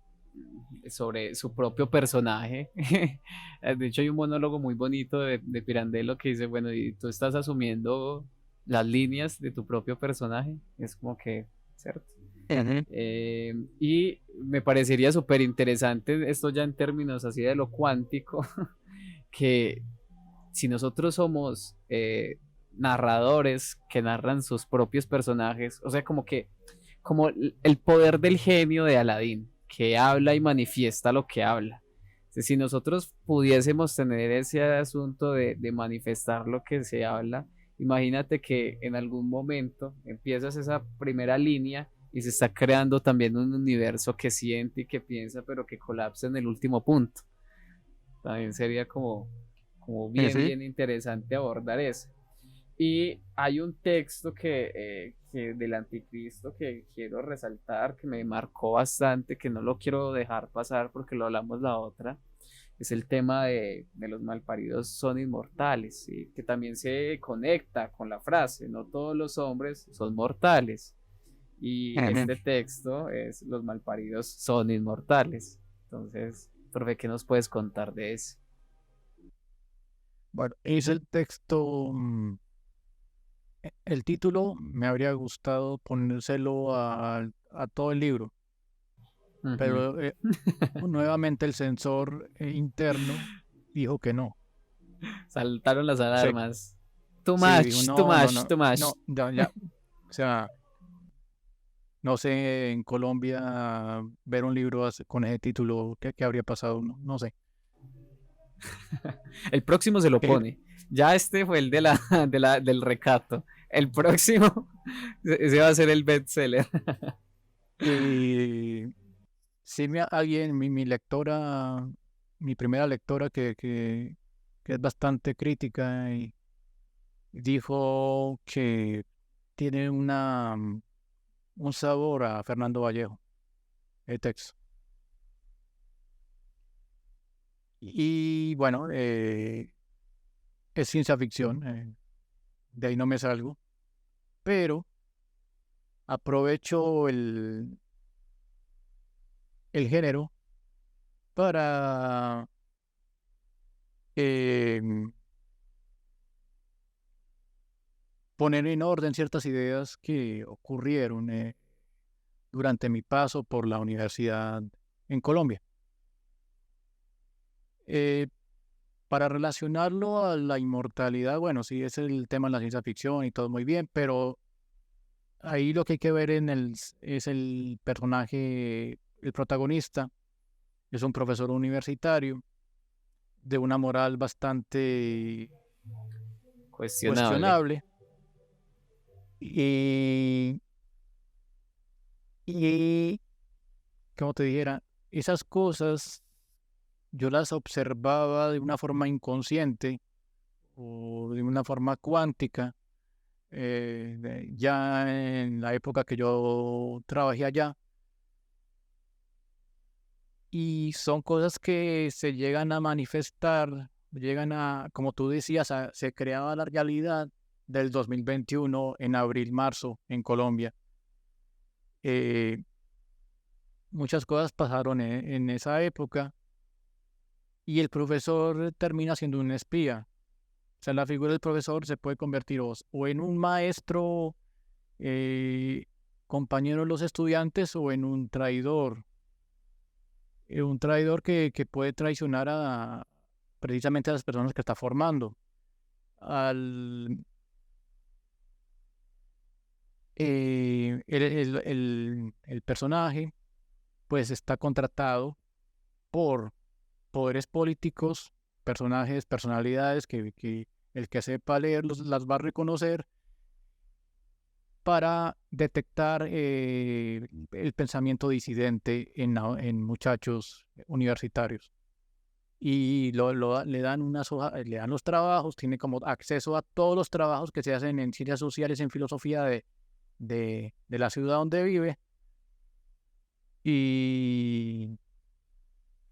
sobre su propio personaje, de hecho hay un monólogo muy bonito de Pirandello que dice, bueno, y tú estás asumiendo las líneas de tu propio personaje, es como que, ¿cierto? Ujú. Y me parecería súper interesante esto ya en términos así de lo cuántico, que si nosotros somos narradores que narran sus propios personajes, o sea, como el poder del genio de Aladín, que habla y manifiesta lo que habla. Si nosotros pudiésemos tener ese asunto de manifestar lo que se habla, imagínate que en algún momento empiezas esa primera línea y se está creando también un universo que siente y que piensa, pero que colapsa en el último punto. También sería como bien, Ujú. bien interesante abordar eso. Y hay un texto que del anticristo que quiero resaltar, que me marcó bastante, que no lo quiero dejar pasar porque lo hablamos la otra, es el tema de los malparidos son inmortales, ¿sí? Que también se conecta con la frase, no todos los hombres son mortales. Y Ujú. este texto es los malparidos son inmortales. Entonces, profe, ¿qué nos puedes contar de eso? Bueno, es el texto. El título me habría gustado ponérselo a todo el libro, Ujú. pero nuevamente el sensor interno dijo que no. Saltaron las Sí, alarmas. Too sí, dijo, much, too no, no, much, no, too much. no, ya, ya. O sea, no sé en Colombia ver un libro con ese título, ¿qué habría pasado? No, no sé. El próximo se lo Pero, pone. Ya este fue el del recato. El próximo, ese va a ser el bestseller. y sí, alguien, mi lectora, mi primera lectora que es bastante crítica y dijo que tiene un sabor a Fernando Vallejo, el texto. Y bueno, es ciencia ficción, de ahí no me salgo, pero aprovecho el género para eh, poner en orden ciertas ideas que ocurrieron durante mi paso por la universidad en Colombia. Eh, para relacionarlo a la inmortalidad, bueno, sí, es el tema de la ciencia ficción y todo muy bien, pero ahí lo que hay que ver es el personaje, el protagonista, es un profesor universitario de una moral bastante Cuestionable. cuestionable y, y, como te dijera, esas cosas yo las observaba de una forma inconsciente o de una forma cuántica, ya en la época que yo trabajé allá. Y son cosas que se llegan a manifestar, como tú decías, se creaba la realidad del 2021 en abril, marzo en Colombia. Eh, Muchas cosas pasaron en esa época y el profesor termina siendo un espía. O sea, la figura del profesor se puede convertir o en un maestro, eh, compañero de los estudiantes, o en un traidor que puede traicionar precisamente a las personas que está formando. Al, el personaje pues está contratado por poderes políticos, personalidades que el que sepa leer las va a reconocer para detectar el pensamiento disidente en muchachos universitarios. Y le dan unas hojas, le dan los trabajos, tiene como acceso a todos los trabajos que se hacen en ciencias sociales, en filosofía de la ciudad donde vive. Y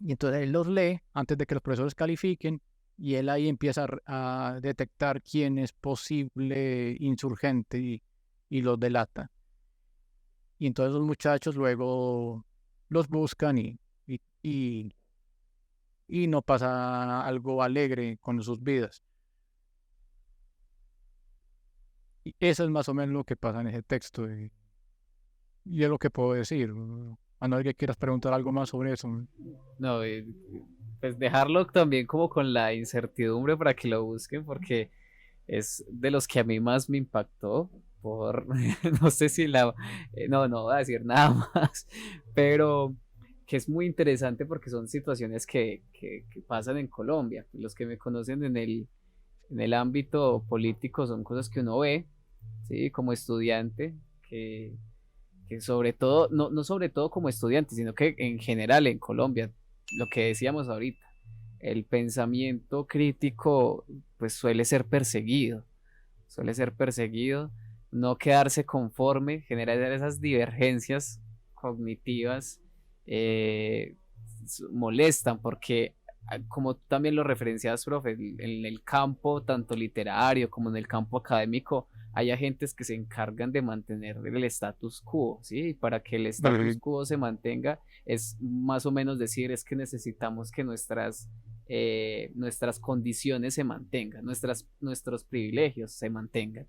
entonces él los lee antes de que los profesores califiquen y él ahí empieza a detectar quién es posible insurgente y los delata. Y entonces los muchachos luego los buscan y, y no pasa algo alegre con sus vidas. Y eso es más o menos lo que pasa en ese texto. Y es lo que puedo decir. A no ser que quieras preguntar algo más sobre eso. No, pues dejarlo también como con la incertidumbre para que lo busquen, porque es de los que a mí más me impactó. Por, no sé si no voy a decir nada más, pero que es muy interesante porque son situaciones que pasan en Colombia. Los que me conocen en el ámbito político son cosas que uno ve, ¿sí? Como estudiante, que sobre todo, no sobre todo como estudiante, sino que en general en Colombia, lo que decíamos ahorita, el pensamiento crítico pues suele ser perseguido, no quedarse conforme, generar esas divergencias cognitivas eh, molestan porque como tú también lo referencias, profe, en el campo tanto literario como en el campo académico hay agentes que se encargan de mantener el status quo, ¿sí? Y para que el status quo se mantenga es más o menos decir es que necesitamos que nuestras condiciones se mantengan, nuestros privilegios se mantengan.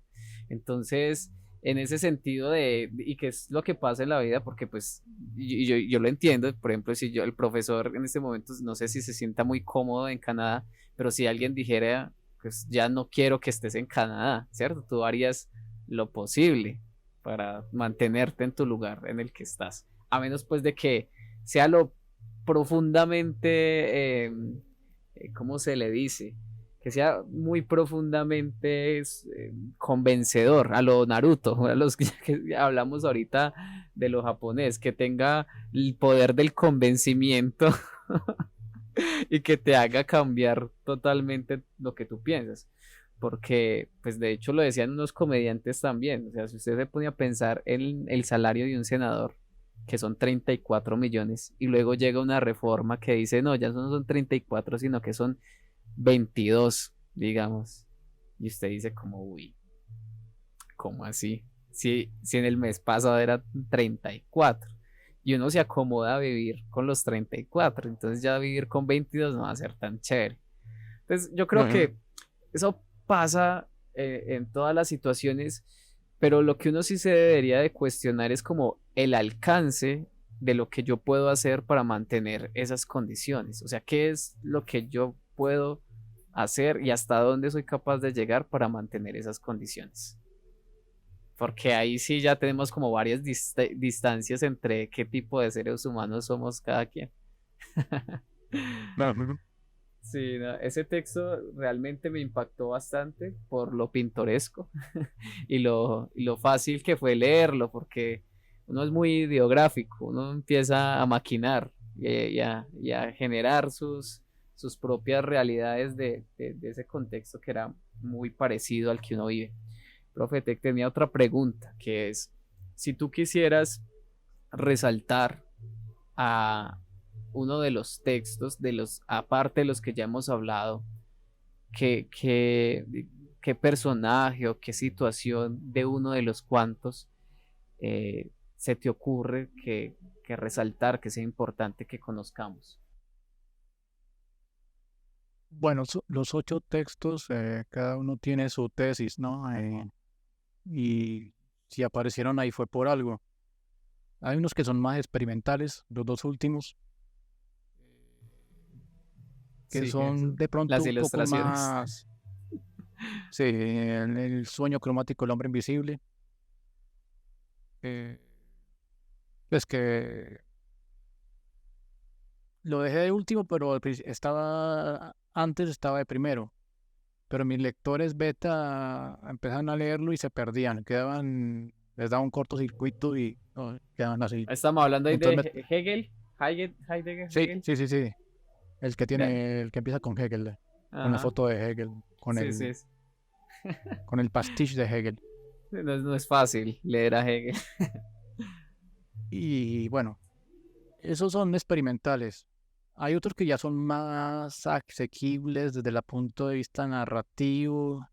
Entonces, en ese sentido y que es lo que pasa en la vida, porque pues yo lo entiendo, por ejemplo, si yo, el profesor en este momento, no sé si se sienta muy cómodo en Canadá, pero si alguien dijera, pues ya no quiero que estés en Canadá, ¿cierto? Tú harías lo posible para mantenerte en tu lugar en el que estás, a menos pues de que sea lo profundamente, ¿cómo se le dice? Que sea muy profundamente convencedor a lo Naruto, a los que hablamos ahorita de lo japonés, que tenga el poder del convencimiento y que te haga cambiar totalmente lo que tú piensas. Porque, pues de hecho lo decían unos comediantes también, o sea, si usted se pone a pensar en el salario de un senador, que son 34 millones, y luego llega una reforma que dice, no, ya no son 34 sino que son 22 digamos. Y usted dice como, uy, ¿cómo así? Si en el mes pasado era 34 y uno se acomoda a vivir con los 34, entonces ya vivir con 22 no va a ser tan chévere. Entonces yo creo que eso pasa en todas las situaciones, pero lo que uno sí se debería de cuestionar es como el alcance de lo que yo puedo hacer para mantener esas condiciones. O sea, ¿qué es lo que yo puedo hacer y hasta dónde soy capaz de llegar para mantener esas condiciones? Porque ahí sí ya tenemos como varias distancias entre qué tipo de seres humanos somos cada quien. Sí, no, ese texto realmente me impactó bastante por lo pintoresco y lo fácil que fue leerlo, porque uno es muy ideográfico, uno empieza a maquinar y a generar sus propias realidades de ese contexto que era muy parecido al que uno vive. Profe, tenía otra pregunta, que es, si tú quisieras resaltar a uno de los textos, aparte de los que ya hemos hablado, qué, qué, qué personaje o qué situación de uno de los cuantos se te ocurre que resaltar, que sea importante que conozcamos. Bueno, los 8 textos, cada uno tiene su tesis, ¿no? Y si aparecieron ahí fue por algo. Hay unos que son más experimentales, los 2 últimos, que Sí, son de pronto las un poco ilustraciones. más, sí, el sueño cromático del hombre invisible. eh, es que lo dejé de último, pero antes estaba de primero. Pero mis lectores beta empezaron a leerlo y se perdían, les daba un cortocircuito y no, quedaban así. Estamos hablando ahí de Entonces, Hegel, Heidegger, sí, Hegel. sí, sí, sí. Vean. El que empieza con Hegel, con la Ajá. foto de Hegel, Sí, sí. con el pastiche de Hegel. No es fácil leer a Hegel. Y bueno, esos son experimentales. Hay otros que ya son más asequibles desde el punto de vista narrativo.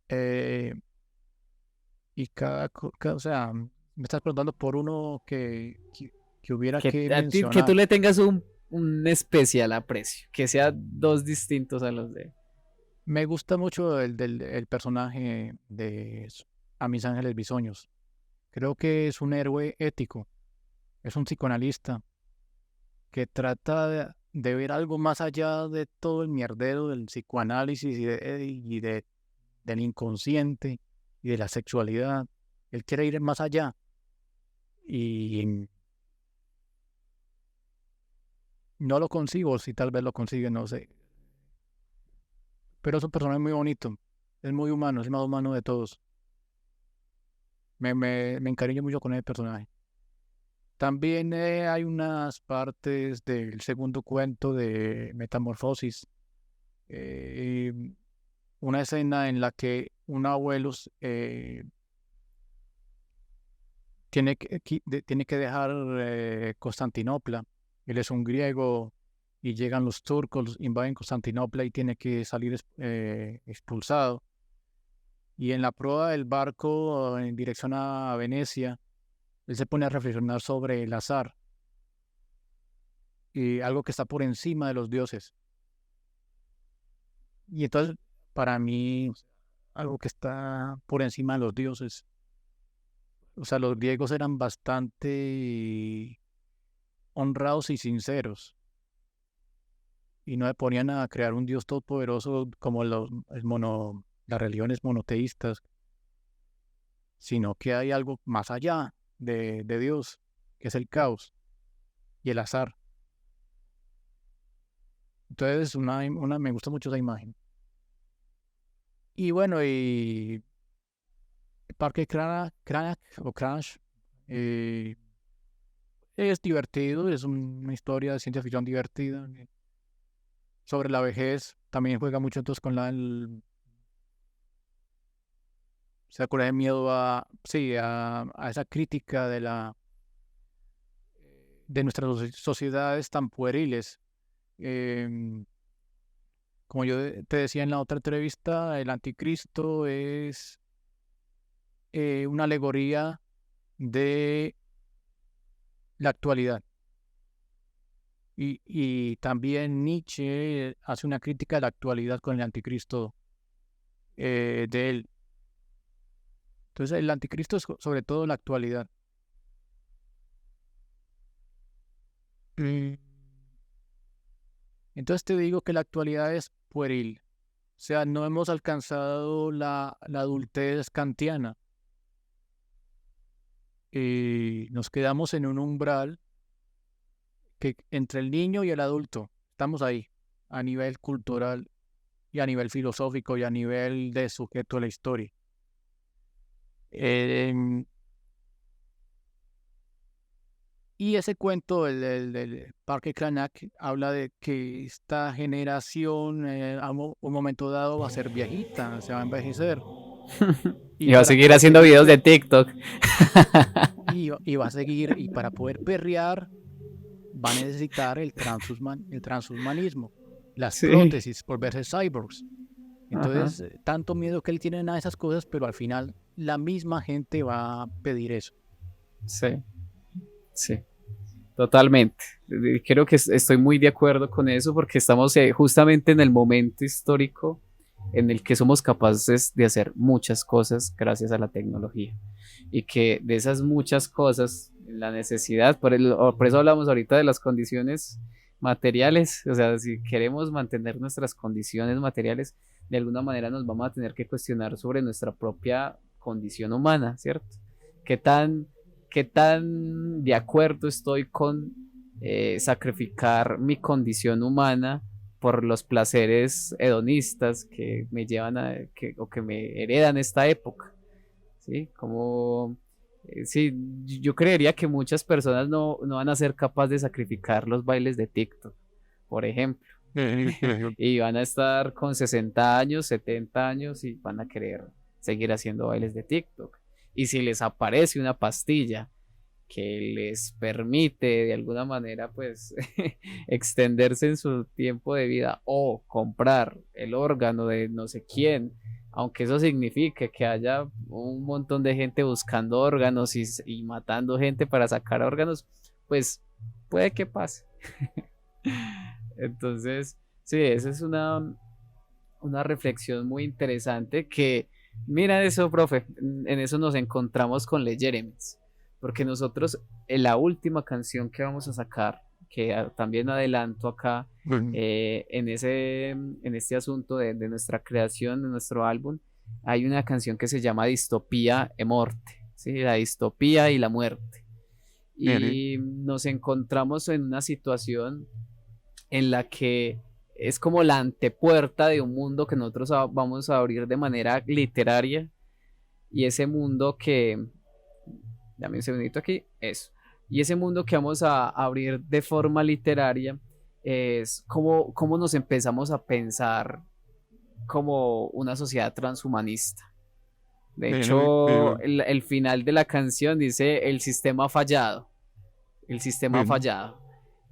eh, y o sea, me estás preguntando por uno que hubiera que Que tú mencionar. le tengas un especial aprecio, que sea dos distintos a los de... Me gusta mucho el personaje A mis ángeles bisoños. Creo que es un héroe ético, es un psicoanalista que trata de ver algo más allá de todo el mierdero del psicoanálisis del inconsciente y de la sexualidad. Él quiere ir más allá y no lo consigo, si tal vez lo consigue, no sé. Pero es un personaje muy bonito, es muy humano, es el más humano de todos. Me encariño mucho con el personaje. También hay unas partes del segundo cuento de Metamorfosis, eh, una escena en la que un abuelo tiene que dejar Constantinopla. Él es un griego y llegan los turcos, invaden Constantinopla y tiene que salir expulsado. Y en la proa del barco en dirección a Venecia, él se pone a reflexionar sobre el azar y algo que está por encima de los dioses. Y entonces, para mí, algo que está por encima de los dioses. O sea, los griegos eran bastante honrados y sinceros. Y no se ponían a crear un dios todopoderoso como las religiones monoteístas, sino que hay algo más allá de Dios, que es el caos y el azar. Entonces, me gusta mucho esa imagen. Y bueno, y Parque Crack o Crash eh, es divertido, es una historia de ciencia ficción divertida sobre la vejez. También juega mucho entonces con se acuerda de miedo sí, a esa crítica de nuestras sociedades tan pueriles. Em, Como yo te decía en la otra entrevista, el anticristo es una alegoría de la actualidad. Y también Nietzsche hace una crítica de la actualidad con el anticristo de él. Entonces el anticristo es sobre todo la actualidad. Mm. Entonces te digo que la actualidad es pueril. O sea, no hemos alcanzado la adultez kantiana. Y nos quedamos en un umbral que entre el niño y el adulto, estamos ahí, a nivel cultural y a nivel filosófico y a nivel de sujeto de la historia. Em, y ese cuento, del Parque Cranach, habla de que esta generación un momento dado va a ser viejita, se va a envejecer. Y va a seguir haciendo videos de TikTok. Y va a seguir, y para poder perrear, va a necesitar el transhumanismo, las Sí. prótesis por verse cyborgs. Ajá. Entonces, tanto miedo que él tiene a esas cosas, pero al final la misma gente va a pedir eso. Sí, sí, totalmente. Creo que estoy muy de acuerdo con eso porque estamos justamente en el momento histórico en el que somos capaces de hacer muchas cosas gracias a la tecnología y que de esas muchas cosas, la necesidad, por eso hablamos ahorita de las condiciones materiales, o sea, si queremos mantener nuestras condiciones materiales, de alguna manera nos vamos a tener que cuestionar sobre nuestra propia condición humana, ¿cierto? ¿Qué tan, qué tan de acuerdo estoy con sacrificar mi condición humana por los placeres hedonistas que me llevan o que me heredan esta época, ¿sí? Como, sí, yo creería que muchas personas no van a ser capaces de sacrificar los bailes de TikTok, por ejemplo, y van a estar con 60 años, 70 años y van a querer seguir haciendo bailes de TikTok. Y si les aparece una pastilla que les permite de alguna manera pues extenderse en su tiempo de vida o comprar el órgano de no sé quién, aunque eso signifique que haya un montón de gente buscando órganos y matando gente para sacar órganos, pues puede que pase. Entonces, sí, esa es una reflexión muy interesante que, mira eso, profe, en eso nos encontramos con Le Jeremins, porque nosotros en la última canción que vamos a sacar, que también adelanto acá, en este asunto de nuestra creación, de nuestro álbum, hay una canción que se llama Distopía e Morte, ¿sí? La distopía y la muerte. Y nos encontramos en una situación en la que es como la antepuerta de un mundo que nosotros vamos a abrir de manera literaria, y ese mundo que, dame un segundito aquí, eso, y ese mundo que vamos a abrir de forma literaria es cómo nos empezamos a pensar como una sociedad transhumanista. De hecho, el final de la canción dice el sistema ha fallado, el sistema ha fallado.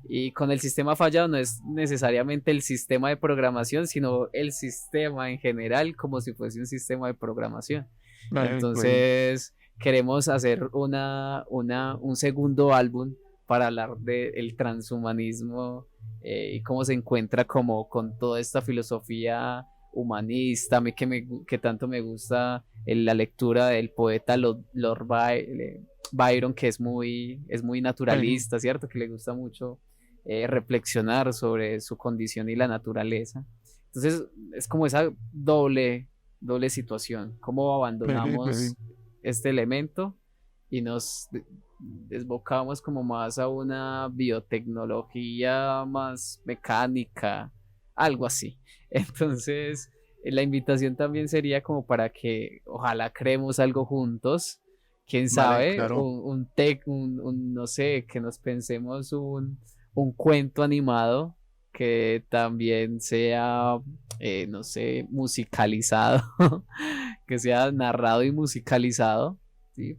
Y con el sistema fallado no es necesariamente el sistema de programación, sino el sistema en general, como si fuese un sistema de programación. Entonces, queremos hacer un segundo álbum para hablar del transhumanismo, y cómo se encuentra como con toda esta filosofía humanista. A mí que tanto me gusta la lectura del poeta Lord Byron, que es muy naturalista, ¿cierto? Que le gusta mucho reflexionar sobre su condición y la naturaleza. Entonces es como esa doble situación, cómo abandonamos este elemento y nos desbocamos como más a una biotecnología más mecánica, algo así. Entonces la invitación también sería como para que ojalá creemos algo juntos, quién Vale, sabe, claro. no sé, que nos pensemos un cuento animado que también sea, no sé, musicalizado, que sea narrado y musicalizado, ¿sí?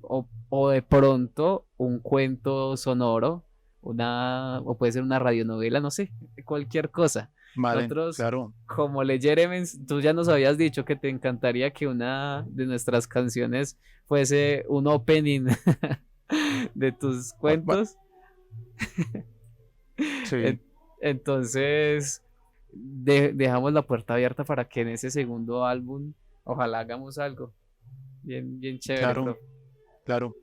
O de pronto un cuento sonoro, o puede ser una radionovela, no sé, cualquier cosa. Vale, Nosotros, claro. como Le Jeremens, tú ya nos habías dicho que te encantaría que una de nuestras canciones fuese un opening de tus cuentos. Sí, Entonces, dejamos la puerta abierta para que en ese segundo álbum, ojalá hagamos algo bien, bien chévere, claro, profe. claro,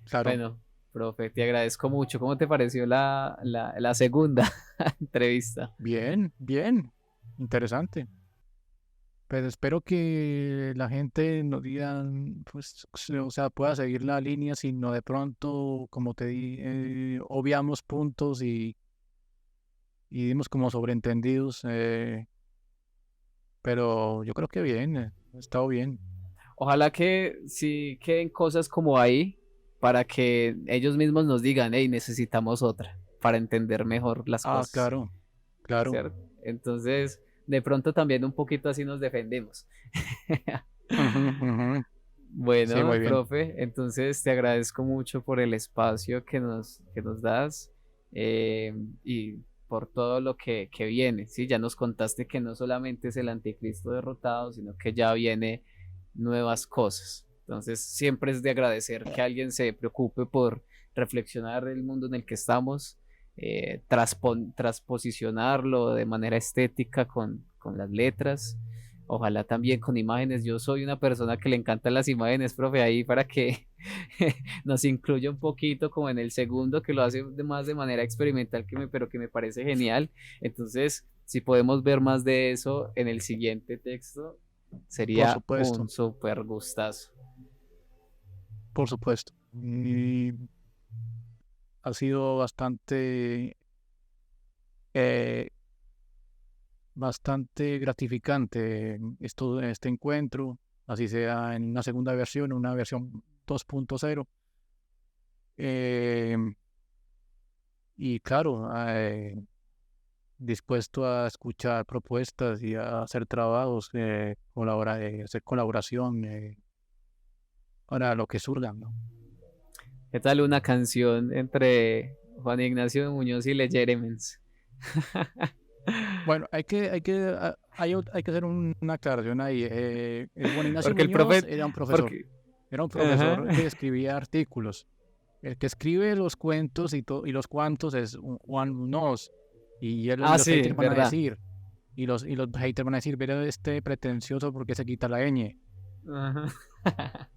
claro. Bueno, profe, te agradezco mucho. ¿Cómo te pareció la segunda entrevista? Bien, bien. Interesante. Pues espero que la gente nos diga, pues, o sea, pueda seguir la línea, sino de pronto, como te di, obviamos puntos y dimos como sobreentendidos, pero yo creo que bien, ha estado bien. Ojalá que sí queden cosas como ahí para que ellos mismos nos digan, hey, necesitamos otra para entender mejor las Ah, cosas, claro, claro. ¿cierto? Entonces, de pronto también un poquito así nos defendemos. Ujú, ujú. Sí, Bueno, muy bien. profe, entonces te agradezco mucho por el espacio que nos das, y por todo lo que viene. ¿Sí? Ya nos contaste que no solamente es el anticristo derrotado, sino que ya viene nuevas cosas. Entonces siempre es de agradecer que alguien se preocupe por reflexionar el mundo en el que estamos, transposicionarlo de manera estética con las letras. Ojalá también con imágenes. Yo soy una persona que le encantan las imágenes, profe, ahí para que nos incluya un poquito como en el segundo, que lo hace más de manera experimental, pero que me parece genial. Entonces, si podemos ver más de eso en el siguiente texto, Por sería supuesto, un súper gustazo. por supuesto. Y ha sido eh, bastante gratificante este encuentro, así sea en una segunda versión, una versión 2.0. Eh, y claro, dispuesto a escuchar propuestas y a hacer trabajos, hacer colaboración para lo que surja, ¿no? ¿Qué tal una canción entre Juan Ignacio Muñoz y Le Jeremens? Bueno, hay que hacer una aclaración ahí. Juan Ignacio Porque el Muñoz profe, porque, era un ajá, profesor que escribía artículos. El que escribe los cuentos y los cuantos es Juan Muñoz. Y los sí, haters van a verdad. decir, y los haters van a decir, pero este pretencioso porque se quita la ñ. Ajá.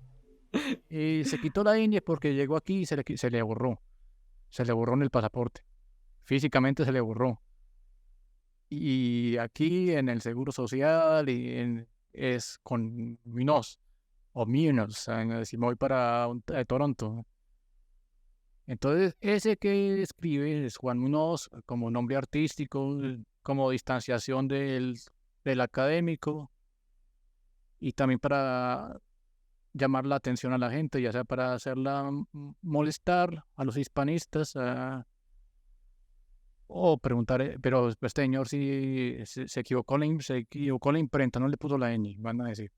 Y se quitó la ñ porque llegó aquí y se le borró. Se le borró en el pasaporte. Físicamente se le borró. Y aquí en el Seguro Social es con Minos o Minos, si me voy para Toronto. Entonces, ese que escribe es Juan Muñoz como nombre artístico, como distanciación del académico y también para llamar la atención a la gente, ya sea para hacerla molestar a los hispanistas o preguntar, pero este señor si se equivocó la imprenta, no le puso la ñ, van a decir.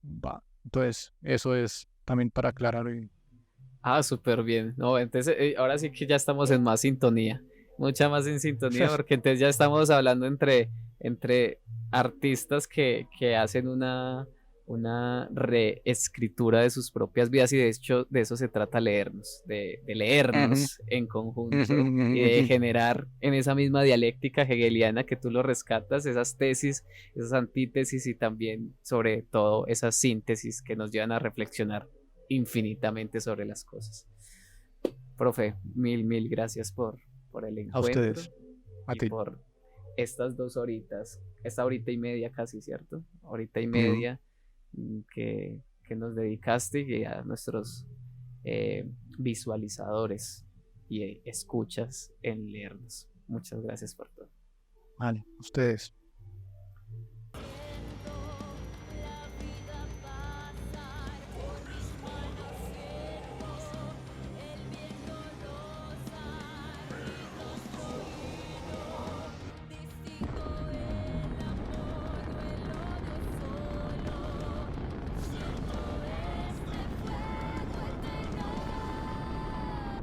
Va. Entonces, eso es también para aclarar. Súper bien. No, entonces ahora sí que ya estamos en más sintonía. Mucha más en sintonía, porque entonces ya estamos hablando entre artistas que hacen una reescritura de sus propias vidas, y de hecho de eso se trata leernos, de Ujú, leernos en ujú, conjunto y ujú, de ujú. generar en esa misma dialéctica hegeliana que tú lo rescatas, esas tesis, esas antítesis y también sobre todo esas síntesis que nos llevan a reflexionar infinitamente sobre las cosas. Profe, mil gracias por el A encuentro ustedes, a y ti. por estas 2 horitas, esta horita y media casi, ¿cierto? Horita y Ujú. media que nos dedicaste, y a nuestros visualizadores y escuchas en leernos. Muchas gracias por todo. Vale, ustedes.